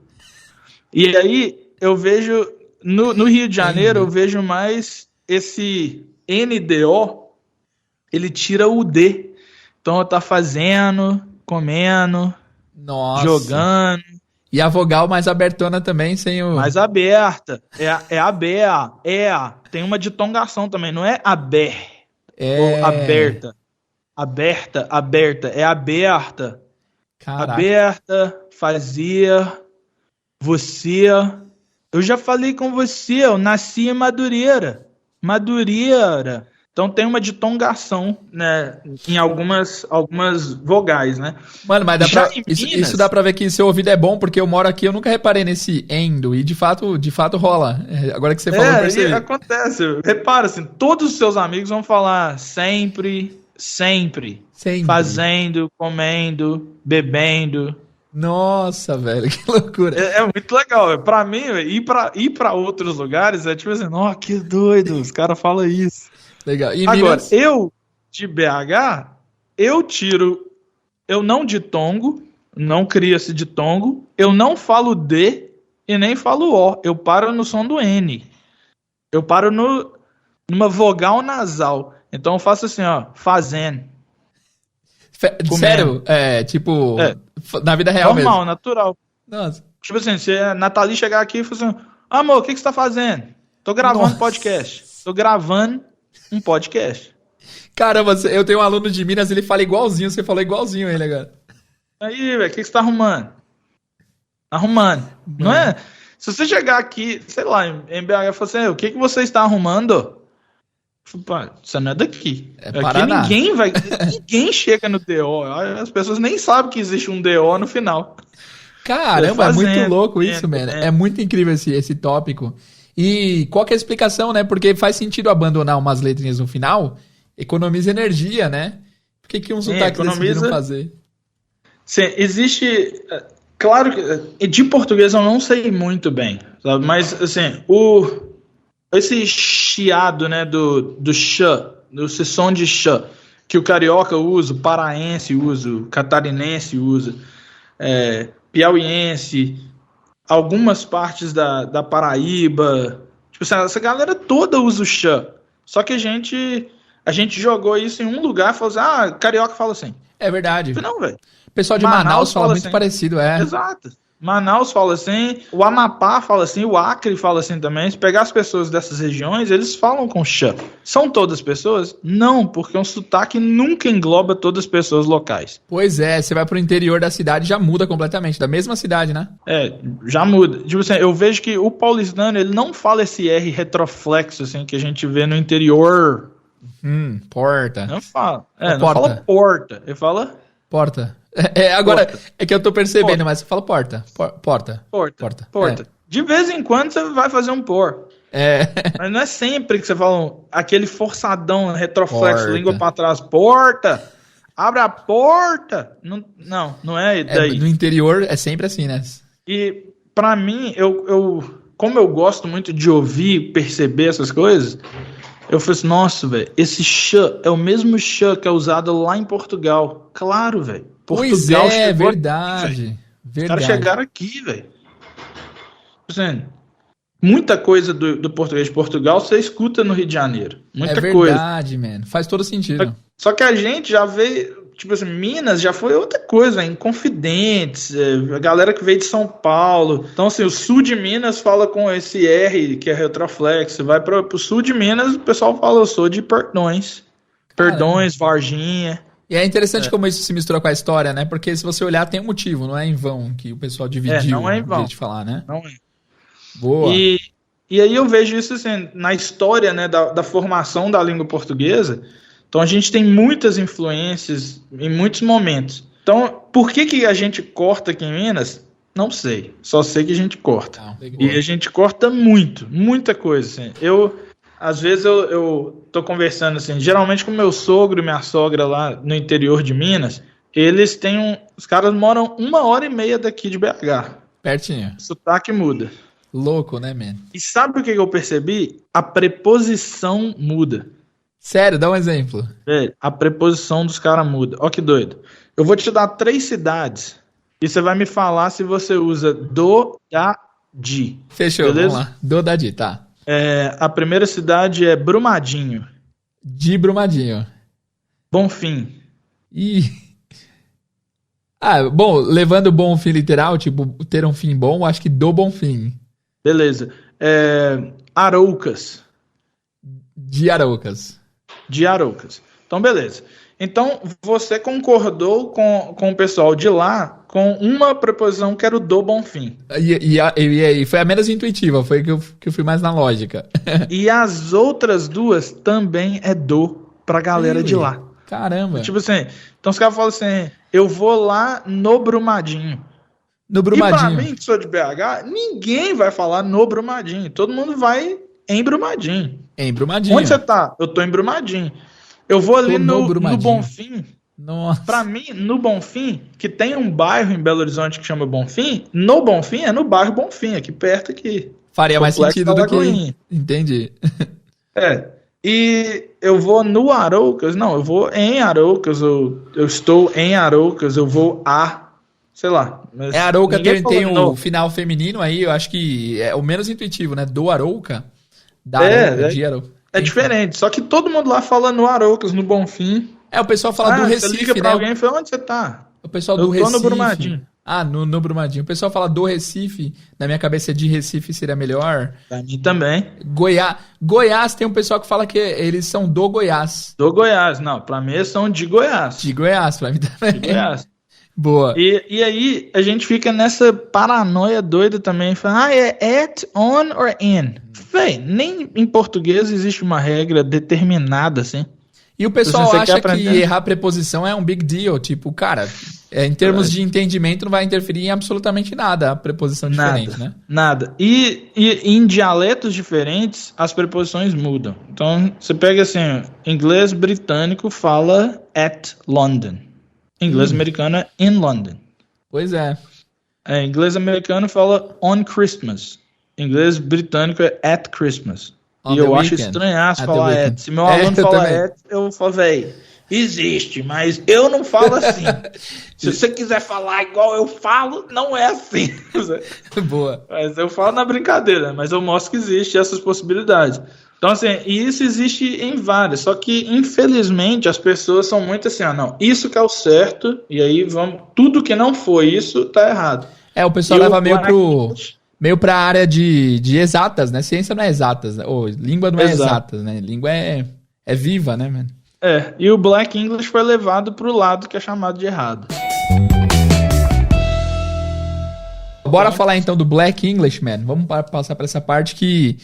E aí, eu vejo, no Rio de Janeiro, eu vejo mais esse... NDO, ele tira o D. Então tá fazendo, comendo, jogando. E a vogal mais abertona também, sem o... Mais aberta. É aberta. Tem uma ditongação também, não é aber. Ou aberta. Aberta. É aberta. Caraca. Aberta, fazia, você. Eu já falei com você, eu nasci em Madureira. Então tem uma ditongação, né, em algumas vogais, né? Mano, mas isso dá pra ver que seu ouvido é bom, porque eu moro aqui, eu nunca reparei nesse endo, e de fato rola. Agora que você falou, eu percebi. Acontece. Repara, assim, todos os seus amigos vão falar sempre. Fazendo, comendo, bebendo. Nossa, velho, que loucura. É muito legal, velho. Pra mim, velho, ir pra outros lugares é tipo assim, ó, que doido, os caras falam isso. Legal. E Agora, Minas? eu, de BH, eu não ditongo, não crio esse ditongo, eu não falo D e nem falo O, eu paro no som do N. Eu paro numa vogal nasal. Então eu faço assim, ó, fazendo. Sério? Tipo, na vida real Normal, mesmo. natural. Nossa. Tipo assim, se a Nathalie chegar aqui e falar assim, amor, o que você tá fazendo? Tô gravando Nossa. podcast. Tô gravando um podcast. Caramba, eu tenho um aluno de Minas, ele fala igualzinho, você falou igualzinho ele agora. Aí, velho, o que você tá arrumando? Arrumando. Não é? Se você chegar aqui, sei lá, em BH e falar assim, o que você está arrumando? Pá, você não é daqui. É Aqui Paraná. ninguém chega no DO. As pessoas nem sabem que existe um DO no final. Caramba, é muito louco isso, fazendo, mano. É muito incrível esse tópico. E qual que é a explicação, né? Porque faz sentido abandonar umas letrinhas no final, economiza energia, né? Por que um sotaque decidiram fazer? Sim, existe... Claro que de português eu não sei muito bem, sabe? Mas, assim, esse chiado, né, do ch, esse som de ch, que o carioca usa, o paraense usa, o catarinense usa, piauiense, algumas partes da Paraíba, tipo assim, essa galera toda usa o ch. Só que a gente jogou isso em um lugar e falou assim, carioca fala assim. É verdade. Não, velho. O pessoal de Manaus fala muito assim. parecido, Exato. Manaus fala assim, o Amapá fala assim, o Acre fala assim também. Se pegar as pessoas dessas regiões, eles falam com ch. São todas pessoas? Não, porque um sotaque nunca engloba todas as pessoas locais. Pois é, você vai pro interior da cidade já muda completamente, da mesma cidade, né? Já muda. Tipo assim, eu vejo que o paulistano, ele não fala esse R retroflexo, assim, que a gente vê no interior. Porta. Não fala. Não fala porta. Ele fala... Porta. Agora, Porta. é que eu tô percebendo, Porta. mas você fala porta. Porta. Porta. De vez em quando você vai fazer um por. Mas não é sempre que você fala aquele forçadão, retroflexo, Porta. língua pra trás. Porta! Abre a porta! Não é daí. No interior é sempre assim, né? E pra mim, como eu gosto muito de ouvir, perceber essas coisas, eu falei assim, nossa, velho, esse ch é o mesmo ch que é usado lá em Portugal. Claro, velho. Pois é, verdade. Os caras chegaram aqui, velho. Assim, muita coisa do português de Portugal você escuta no Rio de Janeiro. Muita coisa. É verdade, mano. Faz todo sentido. Só que a gente já veio... Tipo assim, Minas já foi outra coisa, em Confidentes, a galera que veio de São Paulo. Então, assim, o sul de Minas fala com esse R, que é retroflexo. Vai pro sul de Minas, o pessoal fala, eu sou de Perdões. Perdões, Varginha. E é interessante como isso se mistura com a história, né? Porque se você olhar, tem um motivo, não é em vão que o pessoal dividiu não é em vão. o jeito de falar, né? Não é. Boa. E aí eu vejo isso assim, na história, né, da formação da língua portuguesa. Então a gente tem muitas influências em muitos momentos. Então, por que a gente corta aqui em Minas? Não sei. Só sei que a gente corta. E a gente corta muita coisa. Assim. Às vezes eu tô conversando assim, geralmente com meu sogro e minha sogra lá no interior de Minas, eles têm os caras moram 1h30 daqui de BH. Pertinho. O sotaque muda. Louco, né, man? E sabe o que eu percebi? A preposição muda. Sério, dá um exemplo. A preposição dos caras muda. Ó que doido. Eu vou te dar 3 cidades e você vai me falar se você usa do, da, di. Fechou, beleza? vamos lá. Do da di, tá. A primeira cidade é Brumadinho. De Brumadinho. Bonfim. Bom, levando bom fim literal, tipo, ter um fim bom, acho que do bom fim. Beleza. Aroucas. De Aroucas. De Aroucas. Então, beleza. Então, você concordou com o pessoal de lá com uma preposição que era o do Bonfim. E foi a menos intuitiva, foi que eu fui mais na lógica. E as outras duas também é do pra galera de lá. Caramba. Tipo assim, então os caras falam assim, eu vou lá no Brumadinho. No Brumadinho. E pra mim, que sou de BH, ninguém vai falar no Brumadinho. Todo mundo vai em Brumadinho. Em Brumadinho. Onde você tá? Eu tô em Brumadinho. Eu vou ali no Bonfim. Nossa. Pra mim, no Bonfim, que tem um bairro em Belo Horizonte que chama Bonfim, no Bonfim é no bairro Bonfim, aqui perto aqui. Faria mais Complexo sentido da do que... Lagoinha. Entendi. E eu vou no Aroucas, não, eu vou em Aroucas, eu estou em Aroucas, eu vou sei lá. Mas Arouca ninguém tem falou o no. final feminino aí, eu acho que é o menos intuitivo, né? Do Arouca. Da Arouca, de Arouca. É diferente, só que todo mundo lá fala no Aroucas, no Bonfim. O pessoal fala do Recife, você liga pra né? alguém e fala, onde você tá? O pessoal Eu do tô Recife. no Brumadinho. No Brumadinho. O pessoal fala do Recife. Na minha cabeça, de Recife seria melhor. Pra mim também. Goiás tem um pessoal que fala que eles são do Goiás. Do Goiás, não, pra mim eles são de Goiás. De Goiás, pra mim também. De Goiás. Boa. E aí a gente fica nessa paranoia doida também. Fala, é at, on or in? Véi, nem em português existe uma regra determinada assim. E o pessoal você acha quer que aprender? errar preposição é um big deal. Tipo, cara, em termos de entendimento não vai interferir em absolutamente nada a preposição diferente, né? Nada. E em dialetos diferentes, as preposições mudam. Então, você pega assim, inglês britânico fala at London. Inglês americano é in London. Pois é. Inglês americano fala on Christmas. Inglês britânico é at Christmas. On e the eu acho weekend. estranhaço At falar the weekend. at. Se meu aluno eu fala também. at, eu falo, véi, existe, mas eu não falo assim. Se você quiser falar igual eu falo, não é assim. Boa. Mas eu falo na brincadeira, mas eu mostro que existe essas possibilidades. Então, assim, e isso existe em várias, só que, infelizmente, as pessoas são muito assim, não, isso que é o certo, e aí tudo que não foi isso, tá errado. O pessoal E leva o meio pra área de exatas, né? Ciência não é exatas, né? Língua não é Exato. exatas, né? Língua é viva, né, mano? E o Black English foi levado pro lado que é chamado de errado. Bora falar então do Black English, man. Vamos passar pra essa parte que,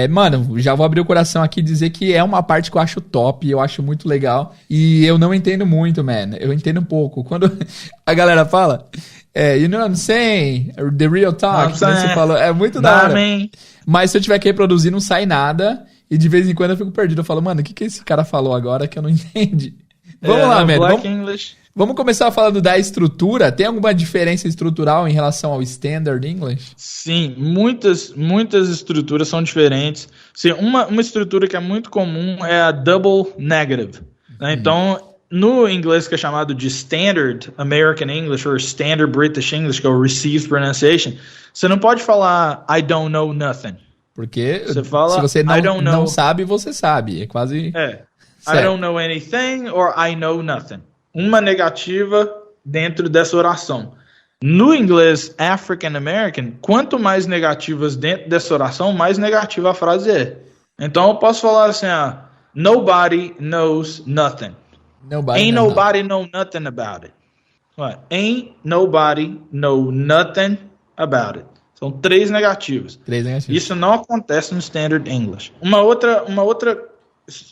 mano, já vou abrir o coração aqui e dizer que é uma parte que eu acho top, eu acho muito legal. E eu não entendo muito, man. Eu entendo um pouco. Quando a galera fala, you know what I'm saying? The real talk. Que você falou, é muito da hora. Mas se eu tiver que reproduzir, não sai nada. E de vez em quando eu fico perdido. Eu falo, mano, o que esse cara falou agora que eu não entendi? Vamos lá, man. Black English. Vamos começar falando da estrutura. Tem alguma diferença estrutural em relação ao Standard English? Sim, muitas estruturas são diferentes. Sim, uma estrutura que é muito comum é a double negative. Né? Então, no inglês que é chamado de Standard American English ou Standard British English, que é o Received Pronunciation, você não pode falar I don't know nothing. Porque Você fala, se você I don't know. não sabe, você sabe. É quase... I don't know anything or I know nothing. Uma negativa dentro dessa oração. No inglês African American, quanto mais negativas dentro dessa oração, mais negativa a frase é. Então eu posso falar assim, nobody knows nothing. Ain't nobody know nothing about it. Ain't nobody know nothing about it. São 3 negativas. Isso não acontece no Standard English. Uma outra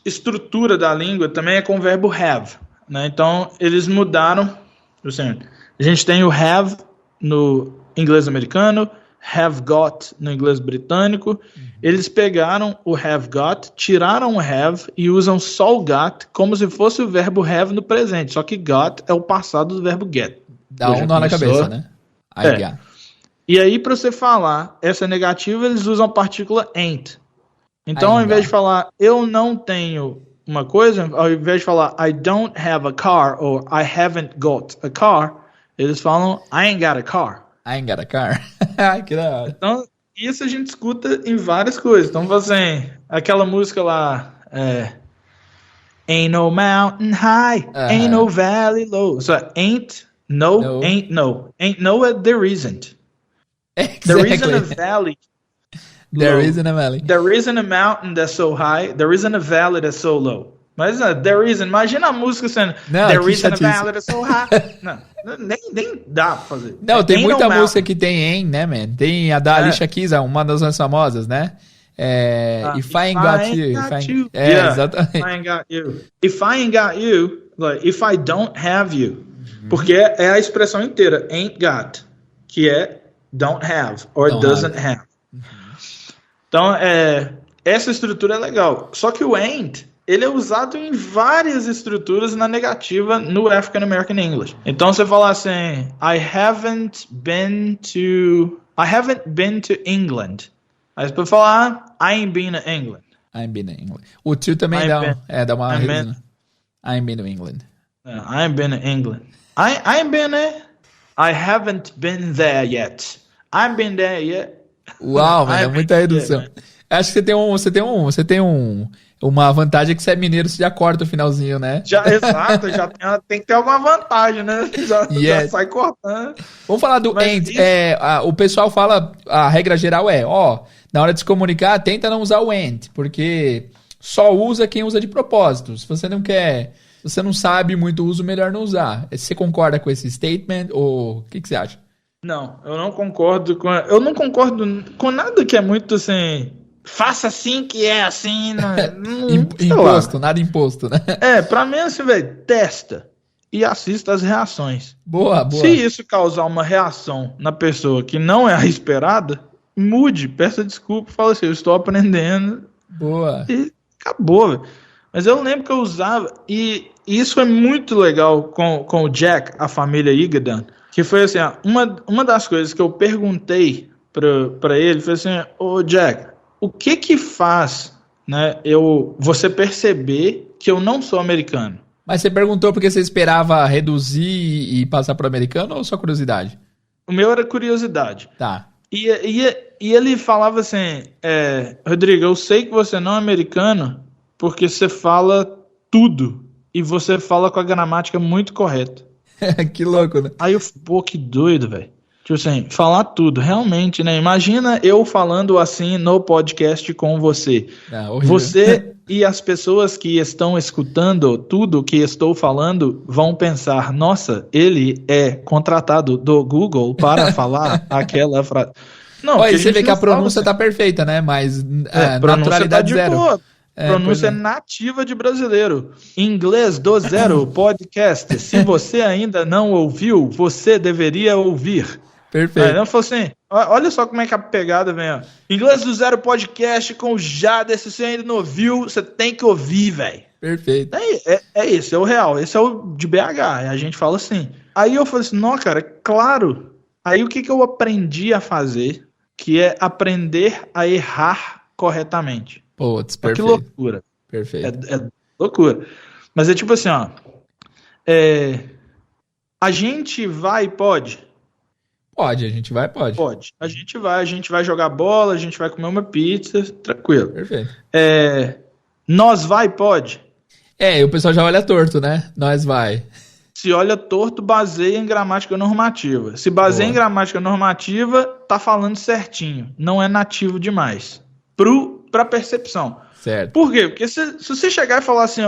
estrutura da língua também é com o verbo have. Né? Então, eles mudaram. Assim, a gente tem o have no inglês americano, have got no inglês britânico. Eles pegaram o have got, tiraram o have e usam só o got como se fosse o verbo have no presente. Só que got é o passado do verbo get. Dá um nó na cabeça, né? Got. E aí, para você falar essa negativa, eles usam a partícula ain't. Então, ao invés de falar eu não tenho uma coisa, ao invés de falar I don't have a car ou I haven't got a car, eles falam I ain't got a car. I ain't got a car. Que da hora. Então, isso a gente escuta em várias coisas. Então, assim, aquela música lá, Ain't no mountain high, ain't no valley low. So, ain't no. Ain't no, there isn't. Exactly. There isn't a valley. There isn't a valley. There isn't a mountain that's so high. There isn't a valley that's so low. Mas there isn't. Imagina a música sendo there isn't a valley that's so high. Não, nem dá pra fazer. Não, tem muita música que tem em, né, man? Tem a da Alicia Keys, uma das mais famosas, né? If I ain't got you. Exatamente. If I ain't got you. If I ain't got you, like, if I don't have you. Porque é a expressão inteira, ain't got, que é don't have, or doesn't have. Então, essa estrutura é legal. Só que o ain't ele é usado em várias estruturas na negativa no African American English. Então você fala assim, I haven't been to England. Aí você pode falar, I ain't been to England. I'm been to England. O to também dá uma reduzida. I'm been to England. I ain't been to England. I ain't been there. I haven't been there yet. I've been there yet. Uau, velho, é muita redução. Acho que você tem uma vantagem que você é mineiro, você já corta o finalzinho, né? Exato, tem que ter alguma vantagem, né? Já sai cortando. Vamos falar do and. O pessoal fala, a regra geral na hora de se comunicar, tenta não usar o and, porque só usa quem usa de propósito. Se você não quer, se você não sabe muito o uso, melhor não usar. Você concorda com esse statement ou o que você acha? Não, eu não concordo com nada que é muito assim... Faça assim que é assim. Imposto, nada imposto, né? Pra mim assim, velho, testa e assista as reações. Boa. Se isso causar uma reação na pessoa que não é a esperada, mude, peça desculpa, fala assim, eu estou aprendendo. Boa. E acabou, velho. Mas eu lembro que eu usava, e isso é muito legal com o Jack, a família Igadan, que foi assim, uma das coisas que eu perguntei pra ele, foi assim, ô Jack, o que faz, né, você perceber que eu não sou americano? Mas você perguntou porque você esperava reduzir e passar para o americano ou só curiosidade? O meu era curiosidade. Tá. E ele falava assim, Rodrigo, eu sei que você não é americano porque você fala tudo e você fala com a gramática muito correta. Que louco, né? Aí eu, pô, que doido, velho. Tipo assim, falar tudo, realmente, né? Imagina eu falando assim no podcast com você. Você e as pessoas que estão escutando tudo que estou falando vão pensar, nossa, ele é contratado do Google para falar aquela frase. Não, olha, você vê que a pronúncia tá perfeita, né? Mas naturalidade tá zero. Boa. Pronúncia nativa de brasileiro. Inglês do zero podcast. Se você ainda não ouviu, você deveria ouvir. Perfeito. Aí eu falo assim, olha só como é que a pegada vem, ó. Inglês do Zero podcast com o Jader, se você ainda não ouviu, você tem que ouvir, velho. Perfeito. É esse, é o real, esse é o de BH, a gente fala assim. Aí eu falei assim, não, cara, claro. Aí o que eu aprendi a fazer, que é aprender a errar corretamente. Putz, perfeito. Que loucura. Perfeito. É loucura. Mas é tipo assim, ó. A gente vai e pode... Pode, a gente vai, pode. Pode. A gente vai jogar bola, a gente vai comer uma pizza, tranquilo. Perfeito. Nós vai, pode. O pessoal já olha torto, né? Nós vai. Se olha torto, baseia em gramática normativa. Se baseia em gramática normativa, tá falando certinho. Não é nativo demais. Pra percepção. Certo. Por quê? Porque se você chegar e falar assim,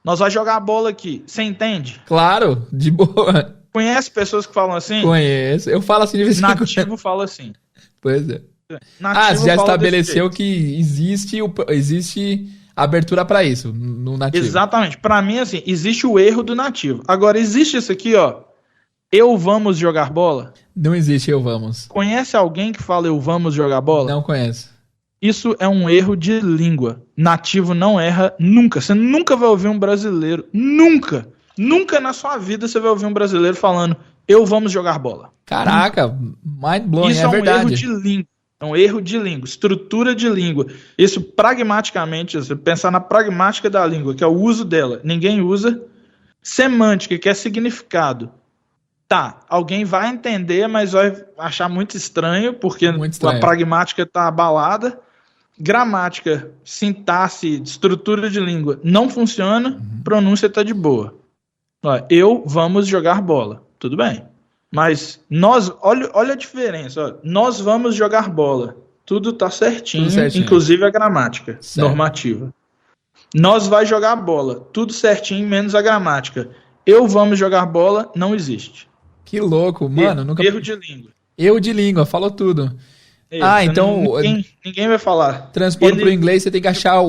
nós vai jogar a bola aqui, você entende? Claro, de boa. Conhece pessoas que falam assim? Conheço. Eu falo assim de vez em quando. Nativo fala assim. Pois é. Nativo você já fala estabeleceu que existe abertura para isso no nativo. Exatamente. Para mim, assim, existe o erro do nativo. Agora, existe isso aqui, ó. Eu vamos jogar bola? Não existe eu vamos. Conhece alguém que fala eu vamos jogar bola? Não conheço. Isso é um erro de língua. Nativo não erra nunca. Você nunca vai ouvir um brasileiro. Nunca na sua vida você vai ouvir um brasileiro falando eu vamos jogar bola. Caraca, mind blowing, isso é verdade. Erro de língua. É um erro de língua, estrutura de língua. Isso pragmaticamente, você pensar na pragmática da língua, que é o uso dela. Ninguém usa. Semântica, que é significado. Tá, alguém vai entender, mas vai achar muito estranho, porque a pragmática está abalada. Gramática, sintaxe, estrutura de língua não funciona, pronúncia está de boa. Eu vamos jogar bola. Tudo bem. Mas nós, olha a diferença. Nós vamos jogar bola. Tudo tá certinho, inclusive a gramática normativa. Nós vai jogar bola. Tudo certinho, menos a gramática. Eu vamos jogar bola, não existe. Que louco, mano. Erro de língua. Erro de língua, falou tudo. Então... Ninguém vai falar. Transpondo pro inglês, você tem que achar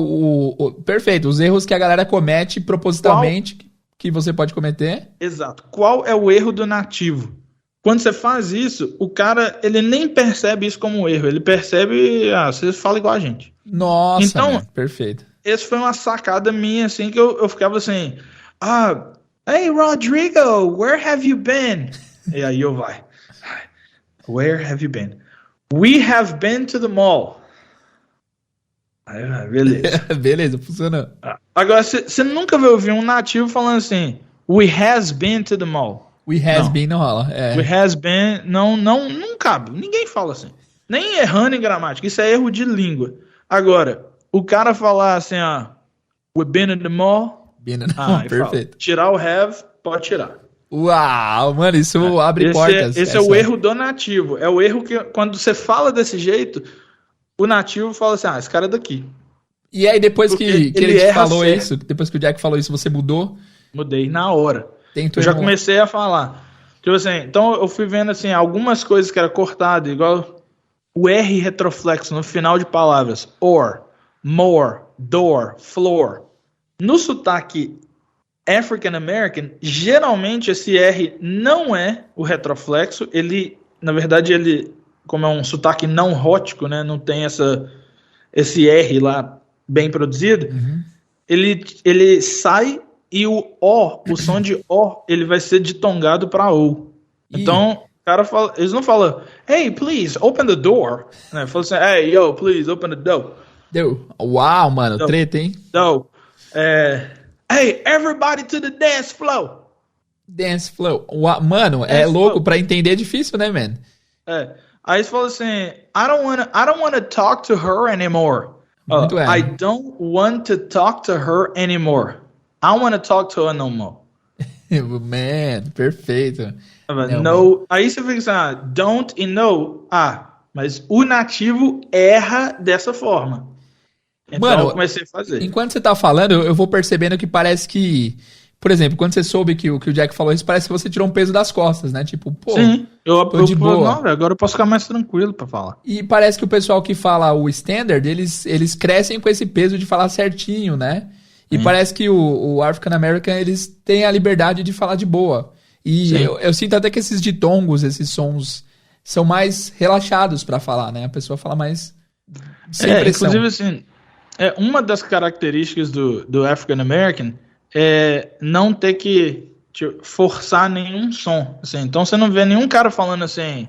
perfeito, os erros que a galera comete propositalmente... que você pode cometer. Exato. Qual é o erro do nativo? Quando você faz isso, o cara, ele nem percebe isso como um erro. Ele percebe, você fala igual a gente. Nossa, então, perfeito. esse foi uma sacada minha, assim, que eu ficava assim, hey, Rodrigo, where have you been? E aí eu vai, where have you been? We have been to the mall. Aí, beleza. Beleza, funcionou. Agora, você nunca vai ouvir um nativo falando assim, we has been to the mall. We has been não rola. We has been, não cabe. Ninguém fala assim. Nem errando em gramática. Isso é erro de língua. Agora, o cara falar assim, we've been in the mall. Been in the mall, perfeito. Fala, tirar o have, pode tirar. Uau, mano, isso abre portas. Esse é o erro do nativo. É o erro que, quando você fala desse jeito, o nativo fala assim, esse cara é daqui. E aí, depois que ele te falou certo. isso, depois que o Jack falou isso, você mudou? Mudei na hora. Eu já comecei a falar. Tipo assim, então eu fui vendo assim, algumas coisas que era cortado, igual o R retroflexo no final de palavras. Or, more, door, floor. No sotaque African American, geralmente esse R não é o retroflexo. Ele, na verdade, ele, como é um sotaque não rótico, né, não tem esse R lá bem produzido, ele sai e o som de O, ele vai ser ditongado para O. Então, o cara fala, eles não falam, hey, please, open the door. Né? Fala assim, hey, yo, please, open the door. Deu. Uau, mano, treta, hein? Door. Hey, everybody to the dance floor. Dance floor. Uau, mano, dance louco, flow. Pra entender é difícil, né, man? Aí eles falam assim, I don't wanna talk to her anymore. I don't want to talk to her anymore. I want to talk to her no more. Man, perfeito. No, aí você fica assim, don't e no. Mas o nativo erra dessa forma. Então mano, eu comecei a fazer. Enquanto você tá falando, eu vou percebendo que parece que... Por exemplo, quando você soube que o Jack falou isso, parece que você tirou um peso das costas, né? Tipo, pô, sim, tô de boa. Não, agora eu posso ficar mais tranquilo pra falar. E parece que o pessoal que fala o standard, eles crescem com esse peso de falar certinho, né? E parece que o African American, eles têm a liberdade de falar de boa. E eu sinto até que esses ditongos, esses sons, são mais relaxados pra falar, né? A pessoa fala mais sem pressão. Inclusive, assim, uma das características do African American é não ter que forçar nenhum som. Assim. Então você não vê nenhum cara falando assim,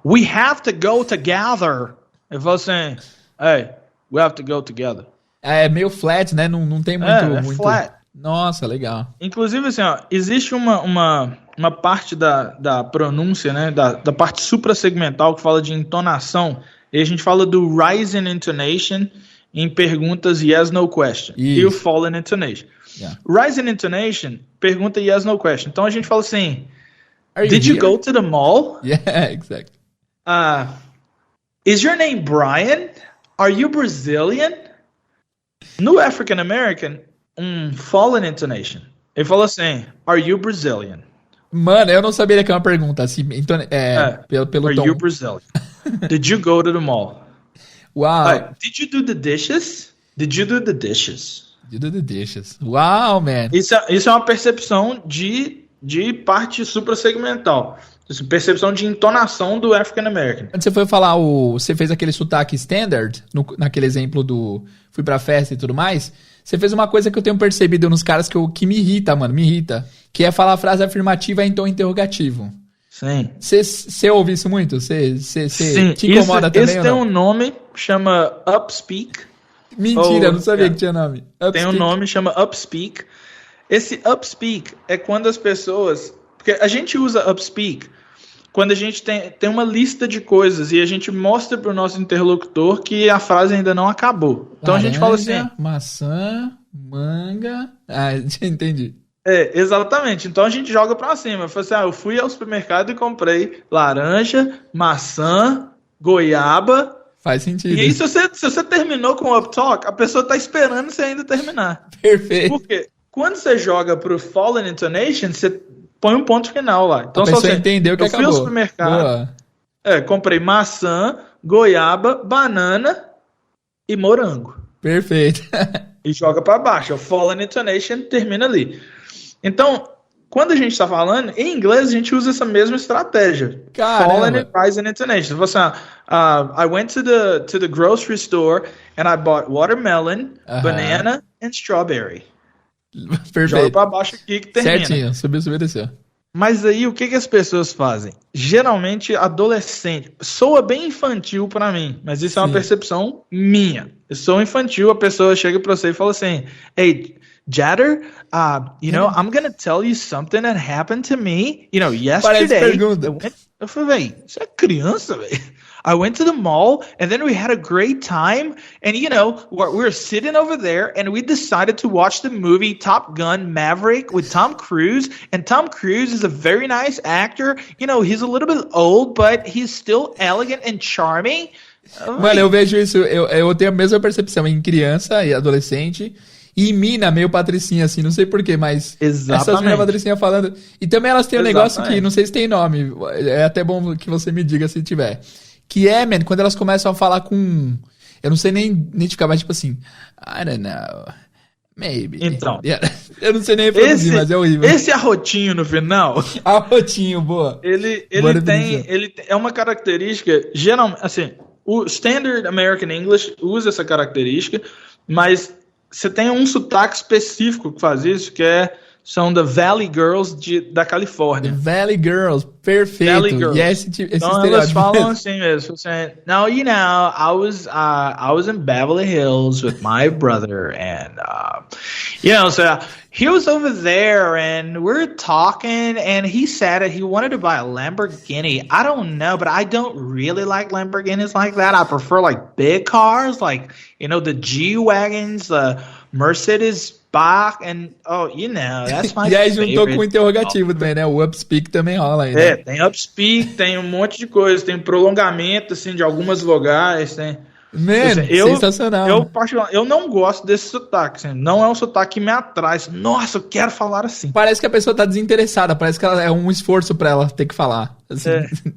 we have to go together. Ele fala assim, hey, we have to go together. É meio flat, né? Não tem muito... flat. Nossa, legal. Inclusive, assim, existe uma parte da pronúncia, né? Da parte suprassegmental que fala de entonação. E a gente fala do rising intonation em perguntas yes, no question. E o fallen intonation. Yeah. Rising intonation, pergunta yes, no question. Então a gente fala assim, did you go to the mall? Yeah, exactly. Is your name Brian? Are you Brazilian? No African American, fallen intonation. Ele fala assim, are you Brazilian? Mano, eu não sabia que é uma pergunta assim, pelo are tom. You Brazilian? Did you go to the mall? Wow. Did you do the dishes? Did you do the dishes? Did you do the dishes? Wow, man. Isso é uma percepção de parte suprassegmental. Percepção de entonação do African American. Quando você foi falar, você fez aquele sotaque standard, naquele exemplo do fui pra festa e tudo mais, você fez uma coisa que eu tenho percebido nos caras que me irrita, mano, que é falar a frase afirmativa em tom interrogativo. Sim. Você ouve isso muito? Você Sim, te incomoda também? Esse tem um nome, chama Upspeak. Mentira, eu não sabia que tinha nome. Upspeak. Tem um nome, chama Upspeak. Esse Upspeak é quando as pessoas... Porque a gente usa Upspeak quando a gente tem uma lista de coisas e a gente mostra para o nosso interlocutor que a frase ainda não acabou. Então laranja, a gente fala assim... maçã, manga... entendi. Exatamente. Então a gente joga pra cima. Eu falei assim, eu fui ao supermercado e comprei laranja, maçã, goiaba. Faz sentido. E aí, se você terminou com o uptalk, a pessoa tá esperando você ainda terminar. Perfeito. Porque quando você joga pro fallen intonation, você põe um ponto final lá. Então, a pessoa entendeu que acabou. Eu fui ao supermercado, comprei maçã, goiaba, banana e morango. Perfeito. E joga pra baixo. O fallen intonation termina ali. Então, quando a gente está falando, em inglês a gente usa essa mesma estratégia. Caramba. Falling and rising intonation. Você, I went to the grocery store and I bought watermelon, banana and strawberry. Joga Perfeito. pra baixo aqui que termina. Certinho, subiu, desceu. Mas aí, o que as pessoas fazem? Geralmente, adolescente. Soa bem infantil pra mim, mas isso é uma percepção minha. Eu sou infantil, a pessoa chega pra você e fala assim, hey, Jatter, you know, I'm gonna tell you something that happened to me, you know, yesterday. Parece pergunta. Eu falei, velho, isso é criança, velho. I went to the mall and then we had a great time and you know we were sitting over there and we decided to watch the movie Top Gun Maverick with Tom Cruise, and Tom Cruise is a very nice actor, you know, he's a little bit old but he's still elegant and charming. Mano, eu vejo isso, eu tenho a mesma percepção em criança e adolescente e em mina, meio patricinha assim, não sei porquê, mas essas minhas patricinhas falando, e também elas têm um negócio que, não sei se tem nome, é até bom que você me diga se tiver. Que é, man, quando elas começam a falar com... Eu não sei nem identificar, mas tipo assim... I don't know. Maybe. Então. Yeah. Eu não sei nem reproduzir, mas é horrível. Esse arrotinho no final... Arrotinho, boa. Ele é uma característica... Geralmente, assim... O Standard American English usa essa característica, mas você tem um sotaque específico que faz isso, que são da Valley Girls da Califórnia. Valley Girls, perfeito. Valley Girls. E esse então elas falam assim mesmo. Now, you know, I was in Beverly Hills with my brother and, you know, so he was over there and we're talking and he said that he wanted to buy a Lamborghini. I don't know, but I don't really like Lamborghinis like that. I prefer like big cars, like, you know, the G-Wagons, the Mercedes Bach, and, you know, that's my favorite. E aí juntou com o interrogativo também, né? O upspeak também rola aí, né? Tem upspeak, tem um monte de coisa, tem prolongamento, assim, de algumas vogais, tem... Mano, sensacional. Eu não gosto desse sotaque, assim, não é um sotaque que me atrai. Nossa, eu quero falar assim. Parece que a pessoa tá desinteressada, parece que é um esforço pra ela ter que falar. Assim.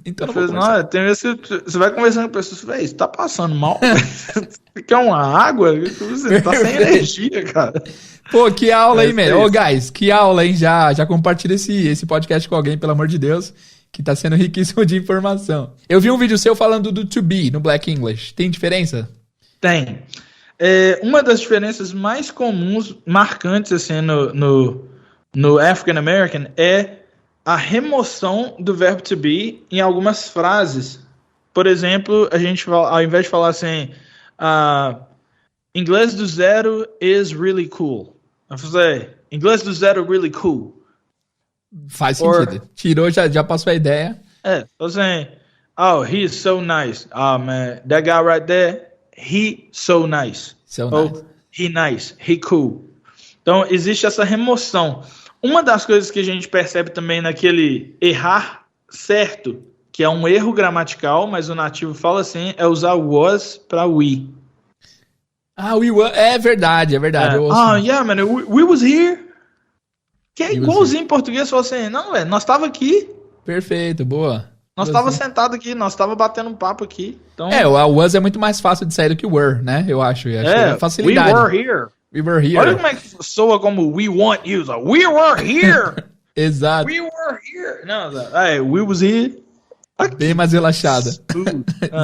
Então você vai conversando com a pessoa, velho, você tá passando mal? Você quer uma água? Você tá sem energia, cara. Pô, que aula aí, man. Ô, guys, que aula, hein? Já compartilha esse podcast com alguém, pelo amor de Deus, que tá sendo riquíssimo de informação. Eu vi um vídeo seu falando do to be no Black English. Tem diferença? Tem. Uma das diferenças mais comuns, marcantes, assim, no African American é a remoção do verbo to be em algumas frases. Por exemplo, a gente, ao invés de falar assim, inglês do zero is really cool. Eu falei, inglês do zero really cool. Faz sentido. Tirou, já passou a ideia. Assim, oh, he is so nice. Oh, man, that guy right there, he so nice. Nice. He nice, he cool. Então, existe essa remoção. Uma das coisas que a gente percebe também naquele errar certo, que é um erro gramatical, mas o nativo fala assim, é usar was para we. We were, é verdade. Yeah, man, we was here. Que é igualzinho em português, fala assim, não, velho, nós tava aqui. Perfeito, boa. Nós tava sentado aqui, nós tava batendo um papo aqui. Então... o was é muito mais fácil de sair do que o were, né? Eu acho. Facilidade. We were here. We were here. Olha como é que soa como we want you. We were here. Exato. We were here. Não, we was here. Aqui. Bem mais relaxada.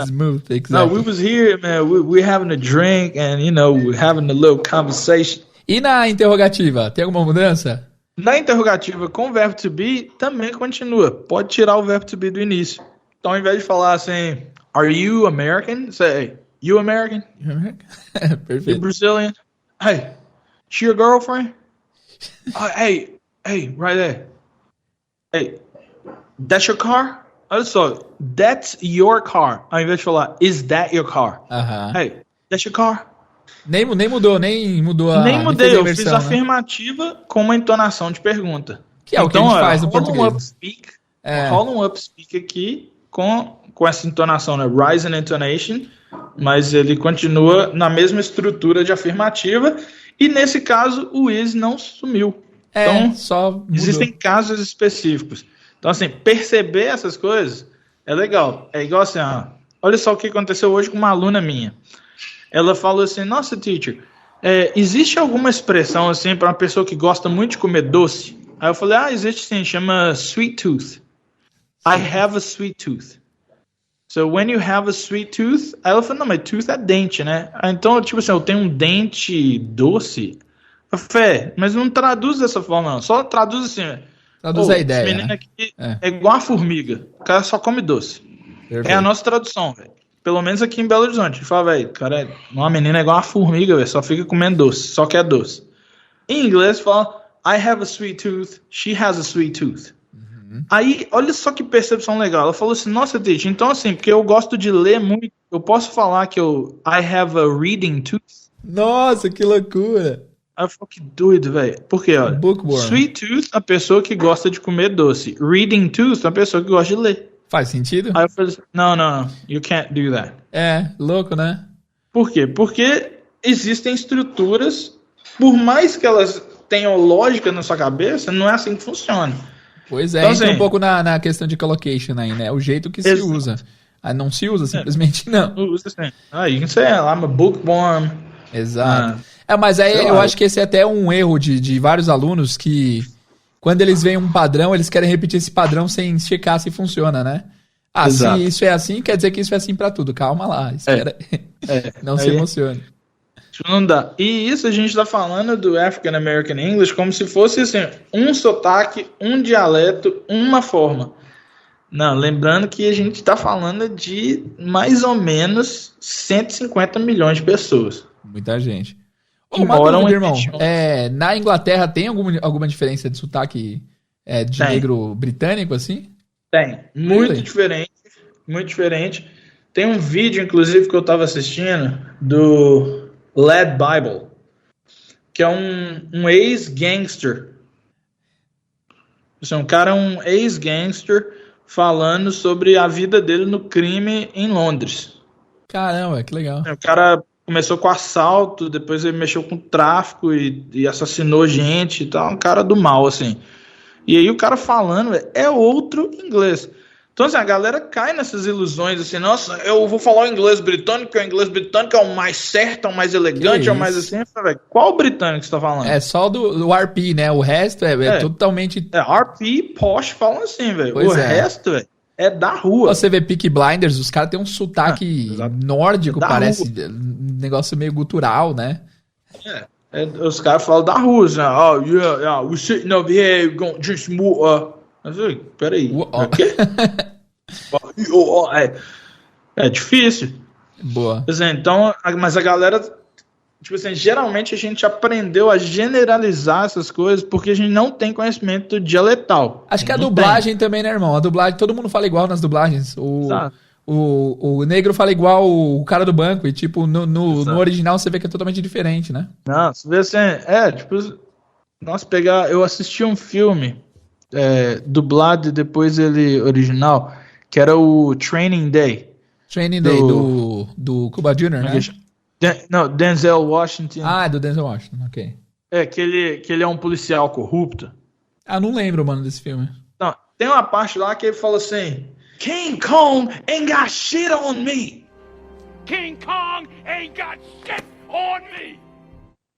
Smooth, exactly. No, we was here, man. We having a drink and, you know, we having a little conversation. E na interrogativa, tem alguma mudança? Na interrogativa com o verbo to be, também continua. Pode tirar o verbo to be do início. Então, ao invés de falar assim, are you American? Say, you American? Perfeito. You Brazilian? Hey, she your girlfriend? Hey, right there. Hey, that's your car? Olha só, that's your car. Ao invés de falar, is that your car? Hey, that's your car? Nem mudou a... Nem mudei, eu fiz afirmativa com uma entonação de pergunta. Que é o que a gente faz no português. Rola um upspeak aqui com essa entonação, né? Rising intonation, mas ele continua na mesma estrutura de afirmativa e nesse caso o is não sumiu. Então, só mudou. Existem casos específicos. Então, assim, perceber essas coisas é legal. É igual assim, olha só o que aconteceu hoje com uma aluna minha. Ela falou assim, nossa, teacher, existe alguma expressão assim para uma pessoa que gosta muito de comer doce? Aí eu falei, existe sim, chama sweet tooth. I have a sweet tooth. So when you have a sweet tooth, aí ela falou, não, mas tooth é dente, né? Então, tipo assim, eu tenho um dente doce. Eu falei, mas não traduz dessa forma, não. Só traduz assim, velho. Traduz a ideia. Esse menino né? aqui é igual uma formiga. O cara só come doce. Perfeito. É a nossa tradução, velho. Pelo menos aqui em Belo Horizonte. Fala, velho, cara, uma menina é igual uma formiga, velho. Só fica comendo doce. Só quer doce. Em inglês, fala, I have a sweet tooth. She has a sweet tooth. Aí, olha só que percepção legal. Ela falou assim, nossa, teacher, então assim, porque eu gosto de ler muito, eu posso falar que I have a reading tooth? Nossa, que loucura. Aí eu falei, que doido, velho. Por quê, olha? Bookworm. Sweet tooth, a pessoa que gosta de comer doce. Reading tooth, a pessoa que gosta de ler. Faz sentido? Aí eu falei assim, não, you can't do that. É, louco, né? Por quê? Porque existem estruturas, por mais que elas tenham lógica na sua cabeça, não é assim que funciona. Pois é, Então, entra assim, um pouco na questão de collocation aí, né? O jeito que se Exato. usa. Ah, não se usa, simplesmente não. Usa assim. You can say, I'm a bookworm. Exato. Mas aí eu acho que esse é até um erro de vários alunos que, quando eles veem um padrão, eles querem repetir esse padrão sem checar se funciona, né? Exato. Se isso é assim, quer dizer que isso é assim pra tudo. Calma lá, espera. Não se emocione. Não dá. E isso a gente tá falando do African American English como se fosse assim, um sotaque, um dialeto, uma forma. Não, lembrando que a gente tá falando de mais ou menos 150 milhões de pessoas. Muita gente. Que Uma moram dúvida, em irmão. regiões. Na Inglaterra tem alguma diferença de sotaque de Tem. negro britânico, assim? Tem. Muito Really? diferente. Muito diferente. Tem um vídeo, inclusive, que eu tava assistindo do Led Bible, que é um ex-gangster. Assim, um cara é um ex-gangster falando sobre a vida dele no crime em Londres. Caramba, que legal. O cara começou com assalto, depois ele mexeu com tráfico e assassinou gente e tal. Um cara do mal, assim. E aí o cara falando é outro inglês. Então, assim, a galera cai nessas ilusões, assim, nossa, eu vou falar o inglês britânico, porque o inglês britânico é o mais certo, é o mais elegante, é o mais assim. Eu falei, qual britânico você tá falando? É só do RP, né? O resto é totalmente... RP, Posh falam assim, velho. Pois O é. resto, velho, é da rua. Você vê Peaky Blinders, os caras têm um sotaque nórdico, Da parece. rua. Um negócio meio gutural, né? Os caras falam da rua, assim, oh, yeah, we're sitting over here, we're gonna drink some water. Eu falei, peraí, o quê? É difícil. Boa. Então, mas a galera, tipo assim, geralmente a gente aprendeu a generalizar essas coisas porque a gente não tem conhecimento dialetal. Acho que a Não dublagem também, né, irmão? A dublagem, todo mundo fala igual nas dublagens. Exato. O negro fala igual o cara do banco. E, tipo, no original você vê que é totalmente diferente, né? Não, você vê assim, eu assisti um filme dublado e depois ele original, que era o Training Day. Training Day do Cuba Jr., né? Denzel Washington. Ah, é do Denzel Washington, ok. Que ele é um policial corrupto. Ah, não lembro, mano, desse filme. Não, tem uma parte lá que ele fala assim, King Kong ain't got shit on me. King Kong ain't got shit on me.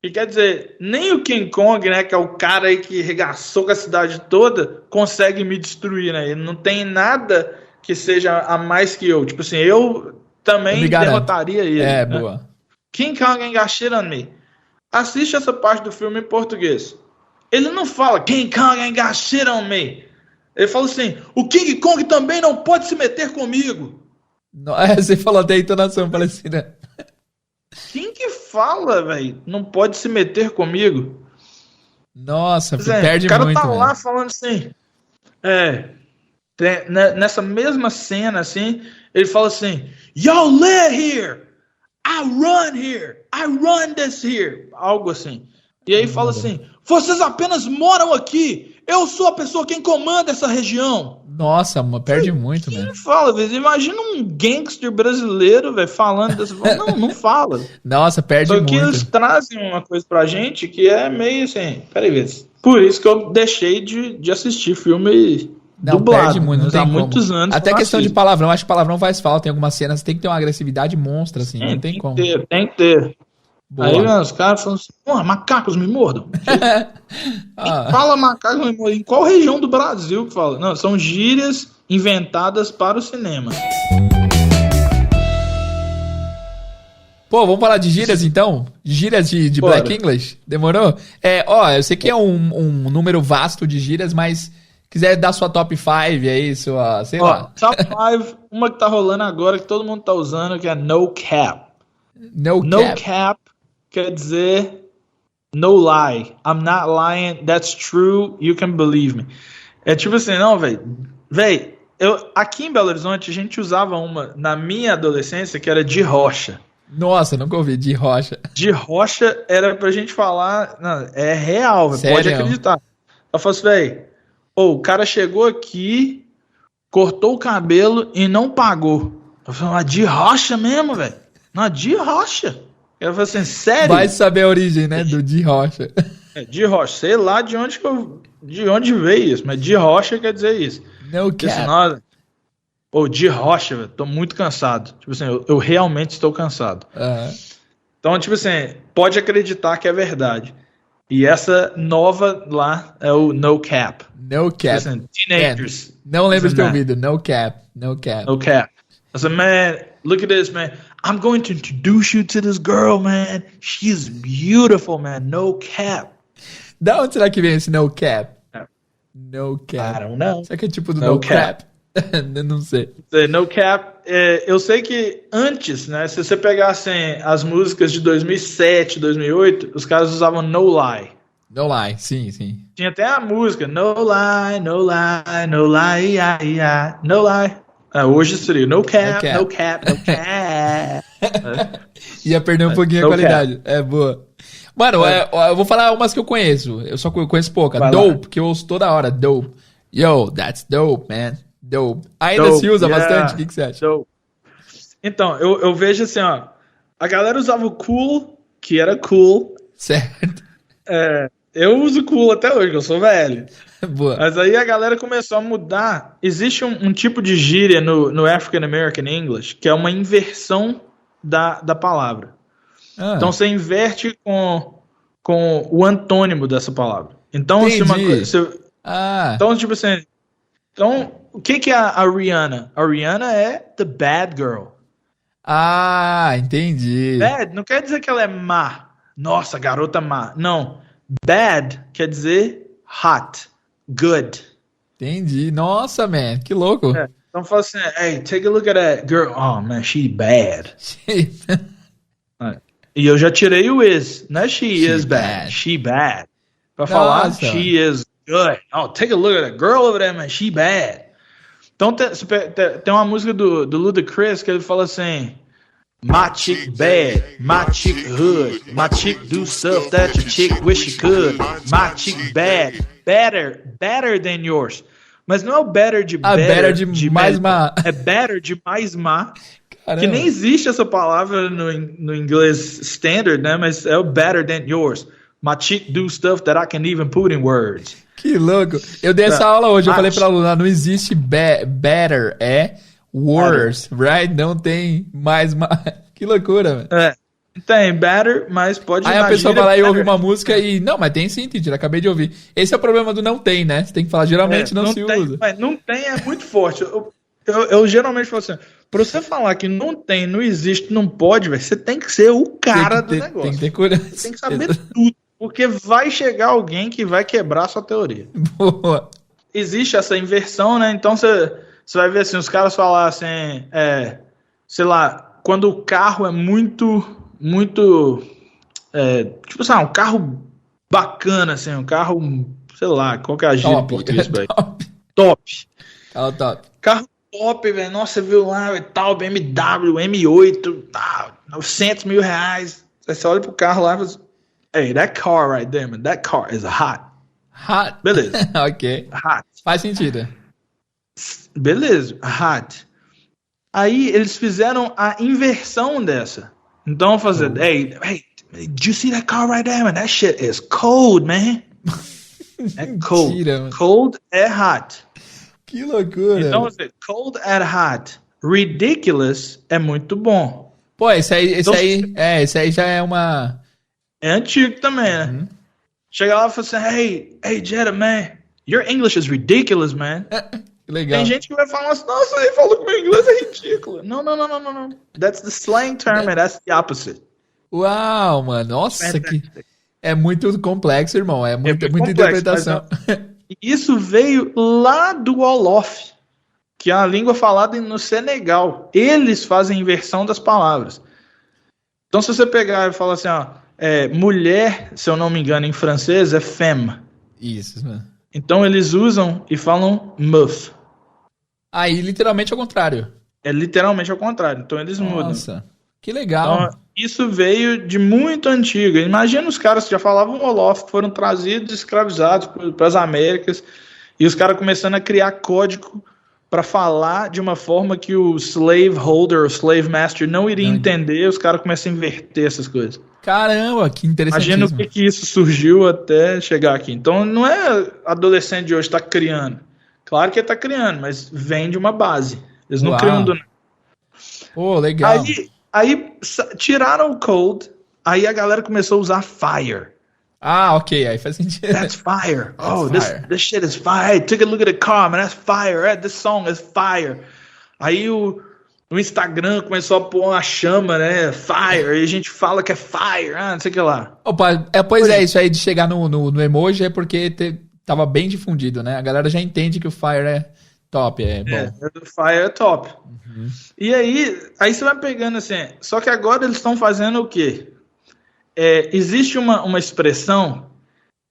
E quer dizer, nem o King Kong, né, que é o cara aí que regaçou com a cidade toda, consegue me destruir, né? Ele não tem nada que seja a mais que eu. Tipo assim, eu também derrotaria ele. É, né? boa. King Kong ain't got shit on me. Assiste essa parte do filme em português. Ele não fala King Kong ain't got shit on me. Ele fala assim, o King Kong também não pode se meter comigo. Você falou até a entonação parecida. Quem que fala, velho? Não pode se meter comigo. Nossa, perde muito. O cara tá velho. lá falando assim. Nessa mesma cena, assim, ele fala assim: Y'all live here. I run here. I run this here. Algo assim. E aí fala assim: vocês apenas moram aqui. Eu sou a pessoa quem comanda essa região. Nossa, perde muito, velho. Quem fala, velho? Imagina um gangster brasileiro, velho, falando dessa forma. Não fala. Nossa, perde Só muito. que eles trazem uma coisa pra gente que é meio assim. Peraí, velho. Por isso que eu deixei de assistir filme dublado. Perde muito, não tem há como. muitos anos. Até questão de palavrão, acho que palavrão faz falta em algumas cenas. Tem que ter uma agressividade monstra, assim. Não tem como. Tem que ter. Boa. Aí os caras falam assim, macacos me mordam. Fala macacos me mordam. Em qual região do Brasil que fala? Não, são gírias inventadas para o cinema. Pô, vamos falar de gírias então? Gírias de Black English? Demorou? Eu sei que é um número vasto de gírias, mas quiser dar sua top 5 aí, sua, sei lá. Top 5, uma que tá rolando agora, que todo mundo tá usando, que é no cap. No cap quer dizer no lie. I'm not lying, that's true, you can believe me. É tipo assim, não, velho, aqui em Belo Horizonte a gente usava uma, na minha adolescência, que era de rocha. Nossa, nunca ouvi, de rocha. De rocha era pra gente falar, não, é real, véio, pode acreditar. Eu falo assim, velho, o cara chegou aqui, cortou o cabelo e não pagou. Eu falei, de rocha mesmo, velho? Não, de rocha. Eu falei assim, sério? Vai saber a origem, né, do de rocha. De rocha, sei lá de onde veio isso, mas de rocha quer dizer isso. No cap. De rocha, velho, tô muito cansado. Tipo assim, eu realmente estou cansado. Então, tipo assim, pode acreditar que é verdade. E essa nova lá é o no cap. No cap. Tipo assim, teenagers. Não lembro de ter ouvido. No cap. No cap. No cap. I said, man, look at this, man. I'm going to introduce you to this girl, man. She's beautiful, man. No cap. Da onde será que vem esse no cap? No cap. I don't know. Será que é tipo do no crap? Não sei. No cap, eu sei que antes, né, se você pegasse as músicas de 2007, 2008, os caras usavam no lie. No lie, sim. Tinha até a música, no lie, no lie, no lie, no lie. Hoje seria no cap, no cap, no cap. Ia perder um pouquinho a qualidade. Cap. É boa. Mano, eu vou falar umas que eu conheço. Eu só conheço pouca. Vai dope, que eu ouço toda hora. Dope. Yo, that's dope, man. Dope. Ainda dope, se usa bastante? O que você acha? Dope. Então, eu vejo assim, ó. A galera usava o cool, que era cool. Certo. Eu uso cool até hoje, que eu sou velho. Boa. Mas aí a galera começou a mudar. Existe um tipo de gíria no African American English, que é uma inversão da palavra. Então você inverte com o antônimo dessa palavra. Então, se uma coisa. Então, tipo assim. Então, o que é a Rihanna? A Rihanna é the bad girl. Entendi. Bad não quer dizer que ela é má. Nossa, garota má. Não. Bad quer dizer hot, good. Entendi. Nossa, man, que louco. Então fala assim, hey, take a look at that girl. Oh, man, she bad. E eu já tirei o is. Não é she is bad. She bad. Pra falar, she is good. Oh, take a look at that girl over there, man. She bad. Então tem uma música do Ludacris que ele fala assim, my chick bad, my chick hood, my chick do stuff that your chick wish she could, my chick bad, better than yours. Mas não é o better de better de mais má. É better de mais má. Caramba. Que nem existe essa palavra no inglês standard, né? Mas é o better than yours. My chick do stuff that I can even put in words. Que louco. Eu dei essa aula hoje, eu falei pra aluna, não existe better, é worse, right? Não tem mais. Que loucura, velho. Tem better, mas pode Aí a pessoa vai lá e ouve uma música e... Não, mas tem sim, teacher, acabei de ouvir. Esse é o problema do não tem, né? Você tem que falar, geralmente não se usa. Mas não tem é muito forte. Eu geralmente falo assim, pra você falar que não tem, não existe, não pode, velho, você tem que ser o cara do negócio. Tem que ter coragem. Você tem que saber tudo. Porque vai chegar alguém que vai quebrar a sua teoria. Boa. Existe essa inversão, né? Então você vai ver assim, os caras falar assim, sei lá, quando o carro é muito, tipo assim, um carro bacana, assim, um carro, sei lá, qual que é a gíria em português, velho? Top. Carro top. Carro top, velho. Nossa, você viu lá e tal, BMW, M8, tá, 900 mil reais. Aí você olha pro carro lá e fala assim, hey, that car right there, man, that car is hot. Hot. Beleza. Ok. Hot. Faz sentido. Beleza, hot. Aí eles fizeram a inversão dessa. Então fazer, hey, did you see that car right there, man? That shit is cold, man. É cold. Mentira, mano. Cold é hot. Que loucura. Então, cold and hot. Ridiculous é muito bom. Pô, esse aí já é uma É antigo também, né? Chega lá e fala assim, hey, Jetta, man, your English is ridiculous, man. Que legal. Tem gente que vai falar assim, nossa, ele falou que meu inglês é ridículo. Não. That's the slang term and that's the opposite. Uau, mano. Nossa, que... É muito complexo, irmão. É muita complexo, interpretação. Isso veio lá do Wolof, que é a língua falada no Senegal. Eles fazem inversão das palavras. Então, se você pegar e falar assim, mulher, se eu não me engano, em francês, é femme. Isso, mano. Então, eles usam e falam meuf. Aí, literalmente, ao contrário. É literalmente ao contrário. Então, eles mudam. Nossa, que legal. Então, isso veio de muito antigo. Imagina os caras que já falavam Wolof, que foram trazidos, escravizados para as Américas, e os caras começando a criar código para falar de uma forma que o slave holder, o slave master não iria entender, os caras começam a inverter essas coisas. Caramba, que interessante. Imagina o que isso surgiu até chegar aqui. Então não é adolescente de hoje que está criando. Claro que ele está criando, mas vem de uma base. Eles não criam do nada. Pô, legal. Aí tiraram o code, aí a galera começou a usar fire. Ah, ok, aí faz sentido. That's fire. Fire. This shit is fire. Hey, take a look at the car, man. That's fire. This song is fire. Aí o Instagram começou a pôr uma chama, né? Fire. E a gente fala que é fire. Não sei o que lá. Opa, isso aí de chegar no emoji é porque tava bem difundido, né? A galera já entende que o fire é top, é bom. O fire é top. E aí você vai pegando assim. Só que agora eles estão fazendo o quê? Existe uma expressão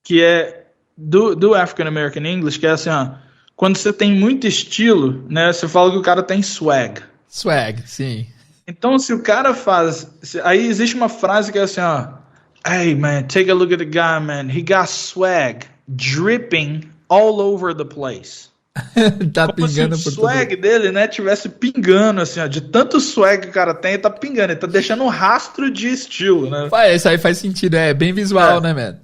que é do African American English, que é assim, quando você tem muito estilo, né, você fala que o cara tem swag. Swag, sim. Então, se o cara aí existe uma frase que é assim, hey man, take a look at the guy, man, he got swag dripping all over the place. Tá como pingando se o por swag tudo. dele, né, tivesse pingando, assim, de tanto swag que o cara tem, ele tá pingando, ele tá deixando um rastro de estilo, né? Isso aí faz sentido, é bem visual, né, man?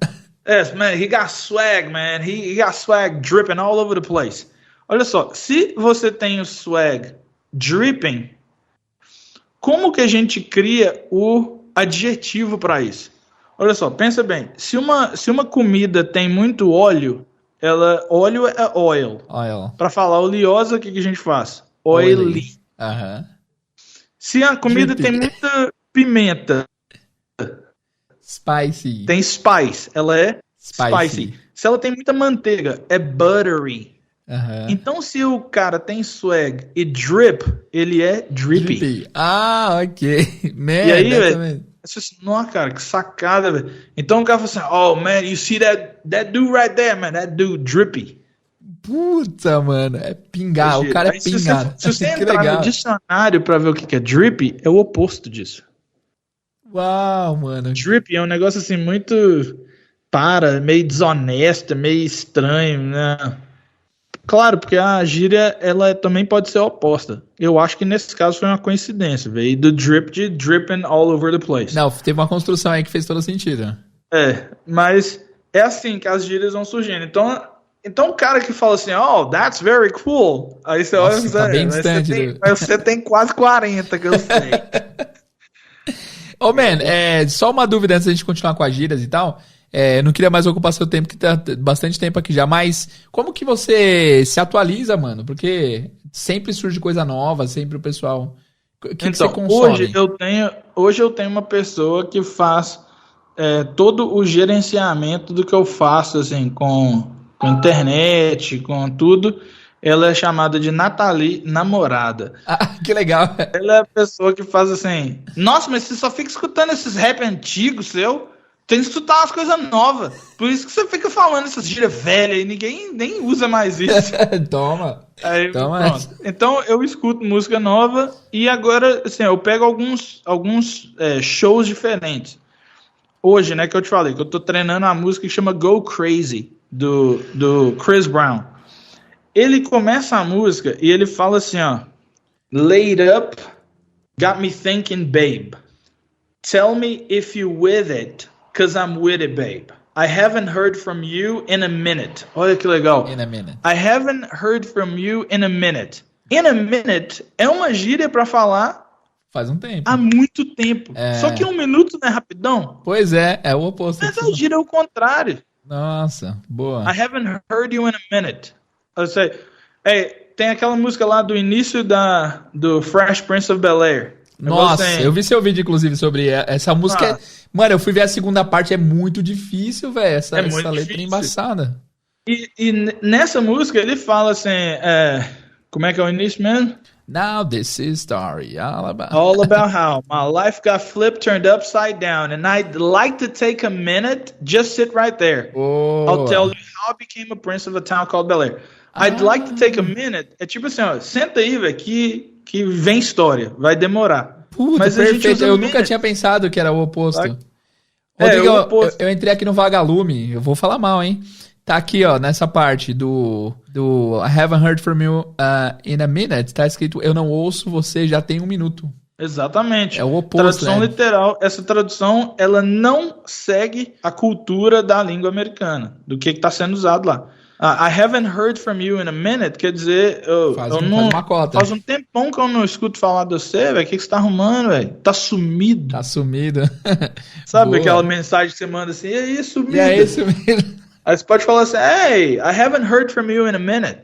Yes, man, he got swag, man, he got swag dripping all over the place. Olha só, se você tem o swag dripping, como que a gente cria o adjetivo para isso? Olha só, pensa bem, se uma comida tem muito óleo, óleo é oil. Para falar oleosa, o que a gente faz? Oily. Se a comida tem muita pimenta, spicy. Tem spice, ela é spicy. Se ela tem muita manteiga, é buttery. Então, se o cara tem swag e drip, ele é drippy. Ah, ok. Man, e aí, velho, nossa, cara, que sacada, velho. Então o cara fala assim, oh, man, you see that dude right there, man, that dude drippy. Puta, mano, é pingar, o cara é pingado. Se você entrar no dicionário pra ver o que é drippy, é o oposto disso. Uau, mano. Drippy é um negócio assim muito meio desonesto, meio estranho, né? Claro, porque a gíria, ela também pode ser oposta. Eu acho que nesse caso foi uma coincidência, veio do drip de dripping all over the place. Não, teve uma construção aí que fez todo sentido. Mas é assim que as gírias vão surgindo. Então o cara que fala assim, oh, that's very cool. Aí você olha e diz, tá bem distante. Mas você tem quase 40, que eu sei. Man, só uma dúvida antes da gente continuar com as gírias e tal. Não queria mais ocupar seu tempo, que tá bastante tempo aqui já, mas como que você se atualiza, mano? Porque sempre surge coisa nova, sempre o pessoal... O que você consome? Hoje eu tenho uma pessoa que faz todo o gerenciamento do que eu faço, assim, com internet, com tudo. Ela é chamada de Nathalie Namorada. Ah, que legal. Ela é a pessoa que faz assim, nossa, mas você só fica escutando esses rap antigos seu... Tem que escutar umas coisas novas. Por isso que você fica falando essas gírias velhas e ninguém nem usa mais isso. Toma. Pronto. Então eu escuto música nova e agora, assim, eu pego alguns shows diferentes. Hoje, né, que eu te falei, que eu tô treinando a música que chama Go Crazy, do Chris Brown. Ele começa a música e ele fala assim, Laid up, got me thinking, babe. Tell me if you with it. Cause I'm with it, babe. I haven't heard from you in a minute. Olha que legal. In a minute. I haven't heard from you in a minute. In a minute é uma gíria pra falar Faz um tempo. Há muito tempo. Só que 1 minuto não é rapidão? Pois é o oposto. Mas a gira é o contrário. Nossa, boa. I haven't heard you in a minute. Eu sei. Tem aquela música lá do início do Fresh Prince of Bel-Air. Nossa, eu vi seu vídeo, inclusive, sobre essa música. Mano, eu fui ver a segunda parte, é muito difícil, velho. Essa letra é embaçada. E nessa música ele fala assim, como é que é o início mesmo? Now this is story all about how my life got flipped, turned upside down, and I'd like to take a minute, just sit right there. I'll tell you how I became a prince of a town called Bel-Air. I'd like to take a minute. É tipo assim, ó, senta aí, velho, que vem história, vai demorar. Puta, mas perfeito, eu nunca tinha pensado que era o oposto. Rodrigo, o oposto. Eu entrei aqui no Vagalume, eu vou falar mal, hein? Tá aqui, ó, nessa parte do I haven't heard from you in a minute, tá escrito, eu não ouço você já tem 1 minuto. Exatamente. É o oposto, tradução literal. Essa tradução, ela não segue a cultura da língua americana, do que está sendo usado lá. I haven't heard from you in a minute, quer dizer, faz um tempão que eu não escuto falar de você, velho. O que você tá arrumando, velho? Tá sumido. Tá sumido. Sabe Boa. Aquela mensagem que você manda assim, e aí, sumido? E aí, sumido. Aí você pode falar assim, hey, I haven't heard from you in a minute.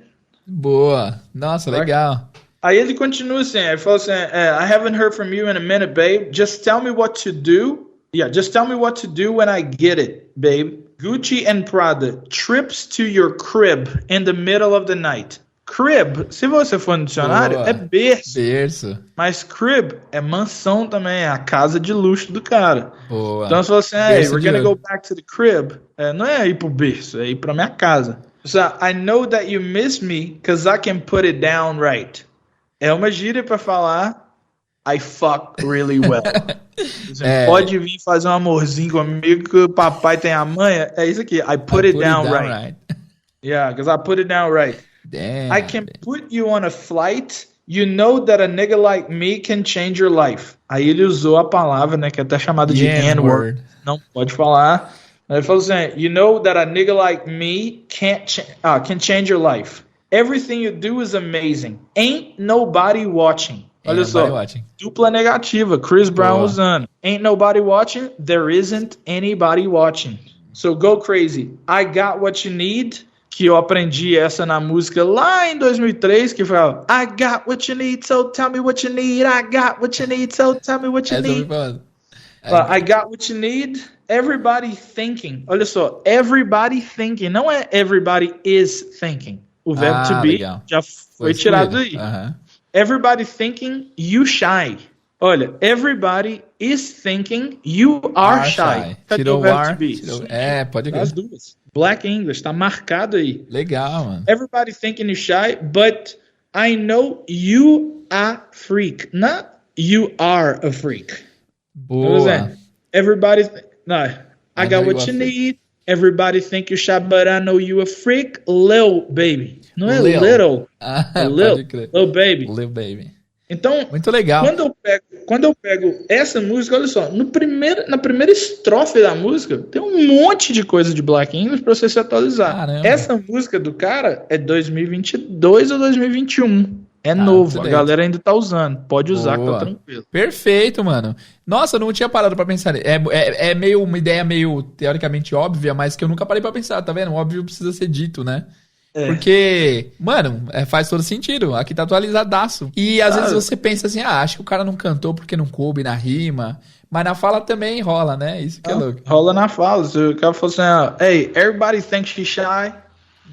Boa. Nossa, legal. Aí ele continua assim, ele fala assim, I haven't heard from you in a minute, babe. Just tell me what to do. Yeah, just tell me what to do when I get it, babe. Gucci and Prada, trips to your crib in the middle of the night. Crib, se você for no dicionário, é berço. Berço. Mas crib é mansão também, é a casa de luxo do cara. Boa. Então você fala assim, hey, we're gonna go back to the crib. Não é ir pro berço, é ir pra minha casa. So, I know that you miss me, cause I can put it down right. É uma gíria pra falar I fuck really well. Você pode vir fazer um amorzinho comigo que o papai tem a manha. É isso aqui. I put it down right. Yeah, because I put it down right. Damn. I can put you on a flight. You know that a nigga like me can change your life. Aí ele usou a palavra, né, que é até chamada de N-word. Não pode falar. Ele falou assim, you know that a nigga like me can change your life. Everything you do is amazing. Ain't nobody watching. Olha só, dupla negativa, Chris Brown usando. Ain't nobody watching, there isn't anybody watching. So go crazy. I got what you need, que eu aprendi essa na música lá em 2003, que fala I got what you need, so tell me what you need. I got what you need, so tell me what you need. I got what you need. Everybody thinking. Olha só, everybody thinking. Não é everybody is thinking. O verbo to be já foi tirado aí. Everybody thinking you shy. Olha, everybody is thinking you are shy. Tirou o verbo to be? Pode ver. As duas. Black English, tá marcado aí. Legal, mano. Everybody thinking you shy, but I know you are freak. Not you are a freak. Boa. Everybody, I got what you need. Everybody think you shy, but I know you a freak. Lil baby. Não é little. É Lil baby. Lil baby. Então, muito legal. Quando eu pego essa música, olha só, na primeira estrofe da música, tem um monte de coisa de Black English pra você se atualizar. Caramba. Essa música do cara é 2022 ou 2021. É novo, a galera ainda tá usando. Pode usar, que tá tranquilo. Perfeito, mano. Nossa, eu não tinha parado pra pensar. É meio uma ideia meio teoricamente óbvia, mas que eu nunca parei pra pensar, tá vendo? O óbvio precisa ser dito, né? Porque, mano, faz todo sentido. Aqui tá atualizadaço. E às vezes você pensa assim, acho que o cara não cantou porque não coube na rima. Mas na fala também rola, né? Isso que é louco. Rola na fala. Se o cara falou assim, hey, everybody thinks she's shy.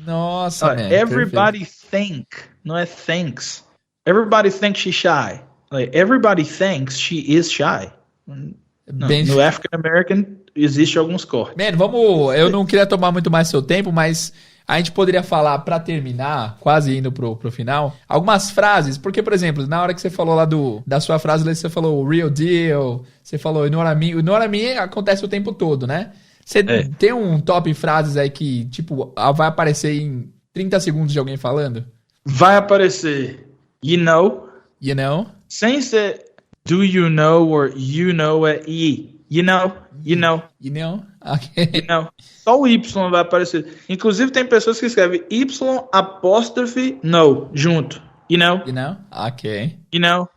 Nossa, everybody think, não é thanks. Everybody thinks she's shy. Like, everybody thinks she is shy. No African American existe alguns cortes. Mano, eu não queria tomar muito mais seu tempo, mas a gente poderia falar, pra terminar, quase indo pro final, algumas frases, porque, por exemplo, na hora que você falou lá da sua frase, você falou real deal, você falou you know what I mean. O know what I mean acontece o tempo todo, né? Você tem um top frases aí que, tipo, vai aparecer em 30 segundos de alguém falando? Vai aparecer you know. You know? Sem ser do you know or you know é I. You know. You know. You know? Ok. You know. Só o Y vai aparecer. Inclusive tem pessoas que escrevem Y apóstrofe no junto. You know? You know? Ok. You know?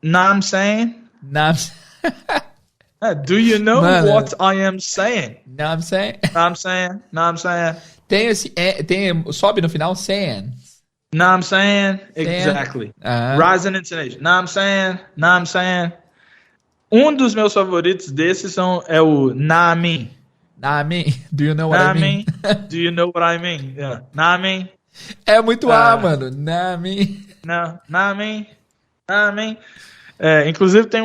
Know I'm saying? Know Do you know Mano. what I am saying? I'm saying? Know I'm saying? Know I'm saying? Tem esse... sobe no final, saying. Know I'm saying? Exactly. Rising intonation. Know I'm saying? Know I'm saying? Um dos meus favoritos desses é o nah I mean. Nah, I mean, do you know what I mean? Do you know what I mean? Yeah. Nah I mean? É muito mano. Nah, I mean. Não, nah I mean? Nah I mean? Inclusive tem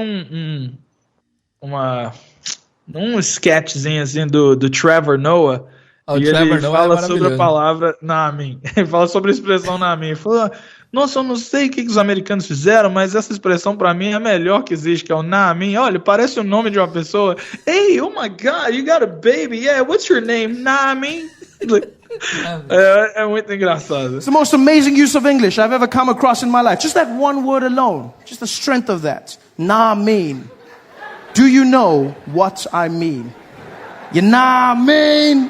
um sketchzinho assim do Trevor Noah. O E Trevor ele Noah fala é sobre a maravilhoso. palavra nah I mean. Ele fala sobre a expressão nah I mean. Ele fala, nossa, eu não sei o que os americanos fizeram, mas essa expressão pra mim é a melhor que existe, que é o nah I mean. Olha, parece o nome de uma pessoa. Hey, oh my God, you got a baby. Yeah, what's your name? Nah I mean. É muito engraçado. It's the most amazing use of English I've ever come across in my life. Just that one word alone. Just the strength of that. Nah mean. Do you know what I mean? You nah mean.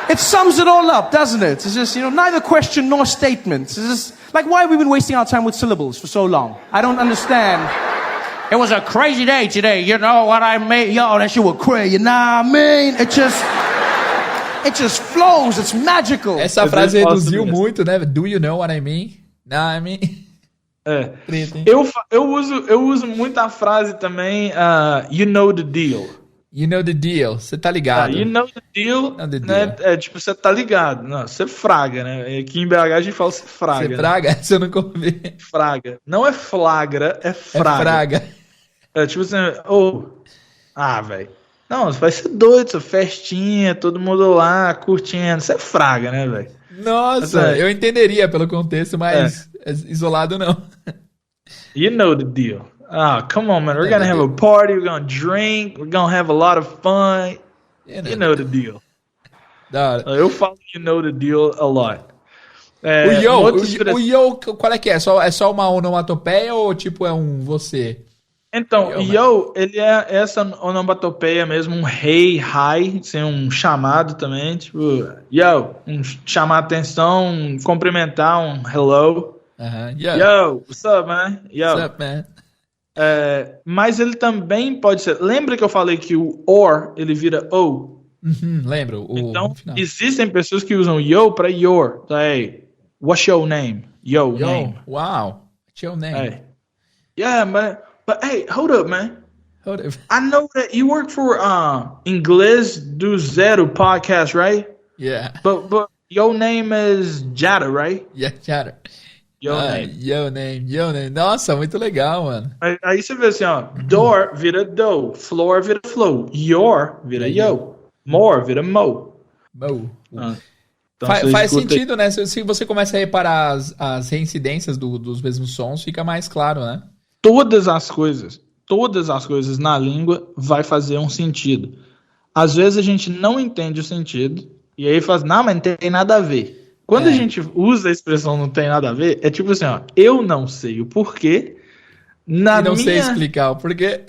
It sums it all up, doesn't it? It's just, neither question nor statement. It's just, like, why have we been wasting our time with syllables for so long? I don't understand. It was a crazy day today, you know what I mean? Yo, that shit was crazy, you know what I mean? It just flows, it's magical. Essa frase reduziu muito, né? Do you know what I mean? Nah, I mean. Eu uso muito a frase também, you know the deal. You know the deal, você tá ligado. You know the deal, né? É tipo, você tá ligado. Não, você fraga, né? Aqui em BH a gente fala você fraga. Você fraga? Né? Você nunca ouviu. Fraga. Não é flagra, é fraga. É fraga. É tipo assim, velho. Não, vai ser doido, essa festinha, todo mundo lá, curtindo. Você é fraga, né, velho? Nossa, eu entenderia pelo contexto, mas isolado não. You know the deal. Come on, man. We're gonna have a party, we're gonna drink, we're gonna have a lot of fun. You know the deal. Eu falo you know the deal a lot. O yo, qual é que é? É só uma onomatopeia ou tipo é um você? Então, yo, ele é essa onomatopeia mesmo, um hey, hi, assim, um chamado também, tipo, yo, chamar atenção, cumprimentar, um hello. Yo, what's up, man? Yo. What's up, man? Mas ele também pode ser. Lembra que eu falei que o or ele vira o? Lembro. Então, existem pessoas que usam yo para your. Então, hey, what's your name? Yo, name. Wow. What's your name? Yeah, but hey, hold up, man. Hold up. I know that you work for Inglês do Zero podcast, right? Yeah. But your name is Jada, right? Yeah, Jada. Your name. Your name. Nossa, muito legal, mano. Aí você vê assim, door vira do, floor vira flow, your vira yo, more vira mo. Então faz sentido, né? Se você começa a reparar as reincidências dos mesmos sons, fica mais claro, né? Todas as coisas na língua vai fazer um sentido. Às vezes a gente não entende o sentido, e aí faz, não, mas não tem nada a ver. Quando a gente usa a expressão não tem nada a ver, é tipo assim, eu não sei o porquê. Sei explicar o porquê.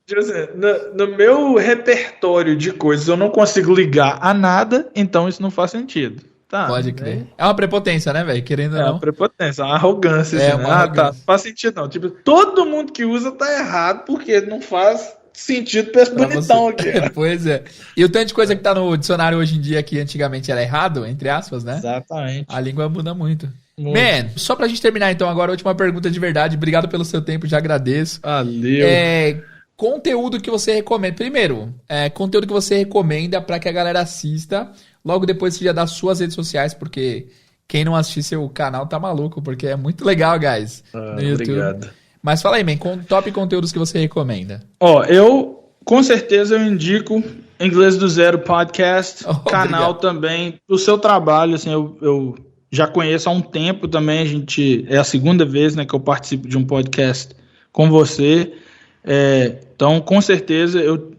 Tipo assim, no meu repertório de coisas eu não consigo ligar a nada, então isso não faz sentido. Tá, pode crer. É uma prepotência, né, velho? Querendo ou não. É uma prepotência, uma arrogância. Assim, uma arrogância. Tá, não faz sentido não. Tipo, todo mundo que usa tá errado porque não faz sentido pra esse bonitão aqui. Pois é. E o tanto de coisa que tá no dicionário hoje em dia que antigamente era errado, entre aspas, né? Exatamente. A língua muda muito. Man, só pra gente terminar então agora, a última pergunta de verdade. Obrigado pelo seu tempo, já agradeço. Valeu. Conteúdo que você recomenda. Primeiro, conteúdo que você recomenda pra que a galera assista. Logo depois você já dá suas redes sociais, porque quem não assistir seu canal tá maluco, porque é muito legal, guys, no YouTube. Obrigado. Mas fala aí, man, top conteúdos que você recomenda. Com certeza eu indico Inglês do Zero Podcast, canal obrigado. Também, o seu trabalho, assim, eu já conheço há um tempo também, é a segunda vez, né, que eu participo de um podcast com você, então com certeza eu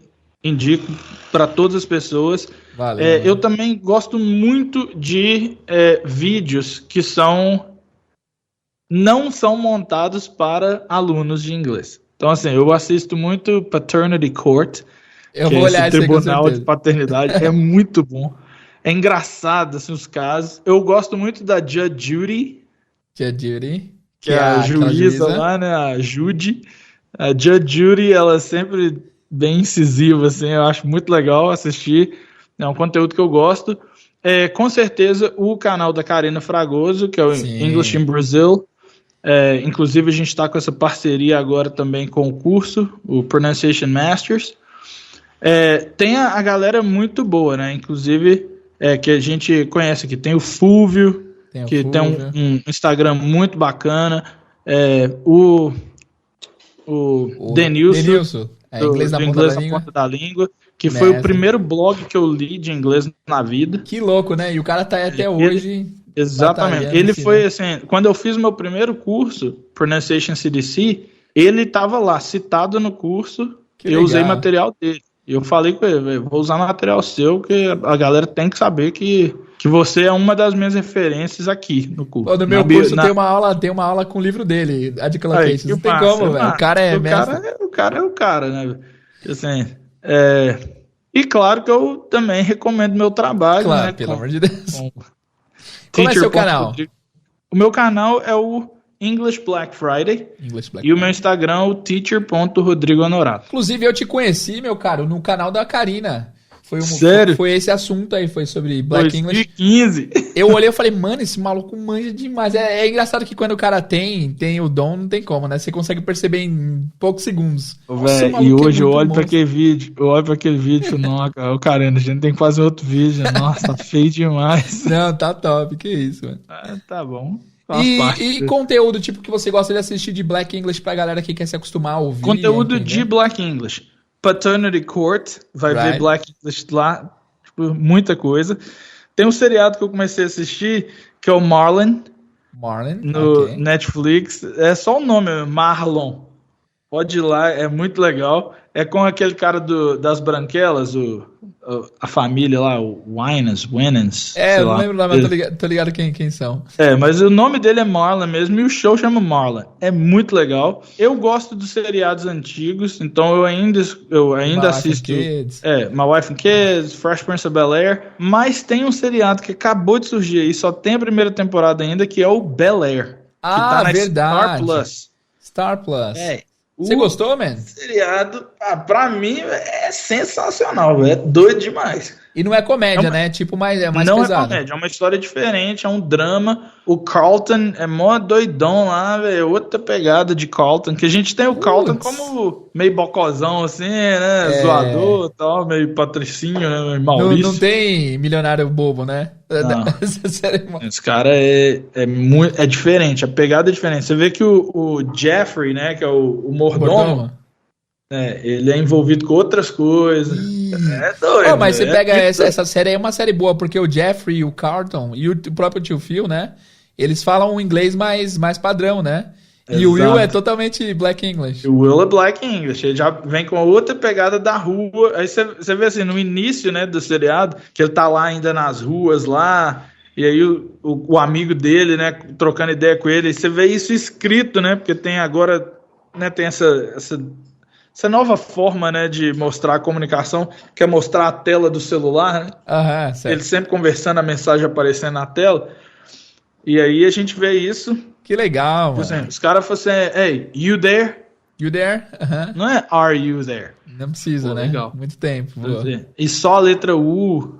indico para todas as pessoas. Valeu, eu também gosto muito de vídeos que não são montados para alunos de inglês. Então, assim, eu assisto muito Paternity Court, eu que vou é esse tribunal de paternidade, é muito bom. É engraçado, assim, os casos. Eu gosto muito da Judge Judy. Judge Judy. que é a aquela juíza lá, né? A Judy. A Judge Judy, ela é sempre bem incisiva, assim. Eu acho muito legal assistir. É um conteúdo que eu gosto. Com certeza, o canal da Karina Fragoso, que é o Sim. English in Brazil. Inclusive, a gente está com essa parceria agora também com o curso, o Pronunciation Masters. Tem a galera muito boa, né? Inclusive, que a gente conhece aqui. Tem o Fúvio, tem um Instagram muito bacana. O Denilson, inglês na ponta da língua, que foi o primeiro blog que eu li de inglês na vida. Que louco, né? E o cara tá aí até hoje. Exatamente. Ele foi assim, quando eu fiz meu primeiro curso, Pronunciation CDC, ele tava lá, citado no curso, eu usei material dele. E eu falei com ele, vou usar material seu, que a galera tem que saber que você é uma das minhas referências aqui no curso. No meu curso tem uma aula com o livro dele, Adcollocations. Não tem como, velho. O cara é mestre. O cara é o cara, né? Assim, e claro que eu também recomendo meu trabalho. Claro, né, pelo amor de Deus. Como é seu canal? O meu canal é o English Black Friday. E o meu Instagram é o teacher.rodrigohonorato. Inclusive, eu te conheci, meu caro, no canal da Karina. Sério? Foi esse assunto aí, foi sobre Black English. 2015. Eu olhei e falei, mano, esse maluco manja demais. É engraçado que quando o cara tem o dom, não tem como, né? Você consegue perceber em poucos segundos. Nossa, e hoje eu olho pra aquele vídeo, e falo, não, Karina, a gente tem que fazer outro vídeo. Nossa, tá feio demais. Não, tá top, que isso, mano. Tá bom. E conteúdo tipo que você gosta de assistir de Black English pra galera que quer se acostumar a ouvir? Conteúdo de Black English. Paternity Court, vai ver Black English lá, tipo, muita coisa. Tem um seriado que eu comecei a assistir, que é o Marlon. No Netflix. É só o nome, Marlon. Pode ir lá, é muito legal. É com aquele cara das branquelas, a família lá, o Winans. Eu não lembro o nome, mas tô ligado quem são. Mas o nome dele é Marlon mesmo, e o show chama Marlon. É muito legal. Eu gosto dos seriados antigos, então eu ainda assisto. My Wife and Kids, Fresh Prince of Bel-Air, mas tem um seriado que acabou de surgir aí, só tem a primeira temporada ainda, que é o Bel-Air. Ah, que tá verdade. Star Plus. Você gostou, man? Seriado, pra mim, é sensacional, é doido demais. E não é comédia, né? Tipo, é mais não pesado. Não é comédia, é uma história diferente, é um drama. O Carlton é mó doidão lá, velho. Outra pegada de Carlton, que a gente tem o Carlton como meio bocozão, assim, né? Zoador e tal, meio patricinho, né? Meio Maurício. Não tem milionário bobo, né? Esse cara é diferente, a pegada é diferente. Você vê que o Jeffrey, né, que é o mordomo, ele é envolvido com outras coisas. É doido. Mas você pega essa série aí, é uma série boa, porque o Jeffrey, o Carlton e o próprio tio Phil, né? Eles falam um inglês mais padrão, né? Exato. E o Will é totalmente Black English. O Will é Black English, ele já vem com outra pegada da rua. Aí você vê assim, no início, né, do seriado, que ele tá lá ainda nas ruas lá, e aí o amigo dele, né, trocando ideia com ele, e você vê isso escrito, né, porque tem agora, né, tem essa nova forma, né, de mostrar a comunicação, que é mostrar a tela do celular, né? Ele sempre conversando, a mensagem aparecendo na tela. E aí a gente vê isso. Que legal, mano. Assim, os caras falam assim, hey, you there? You there? Não é are you there? Não precisa, né? Legal. Muito tempo. E só a letra U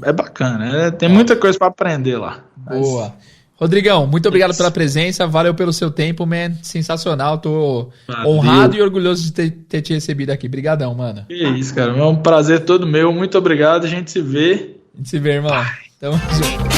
é bacana. Tem muita coisa para aprender lá. Boa. Rodrigão, muito obrigado pela presença, valeu pelo seu tempo, man, sensacional, tô honrado e orgulhoso de ter te recebido aqui, brigadão, mano. Que isso, cara, é um prazer todo meu, muito obrigado, a gente se vê. A gente se vê, irmão. Tamo junto.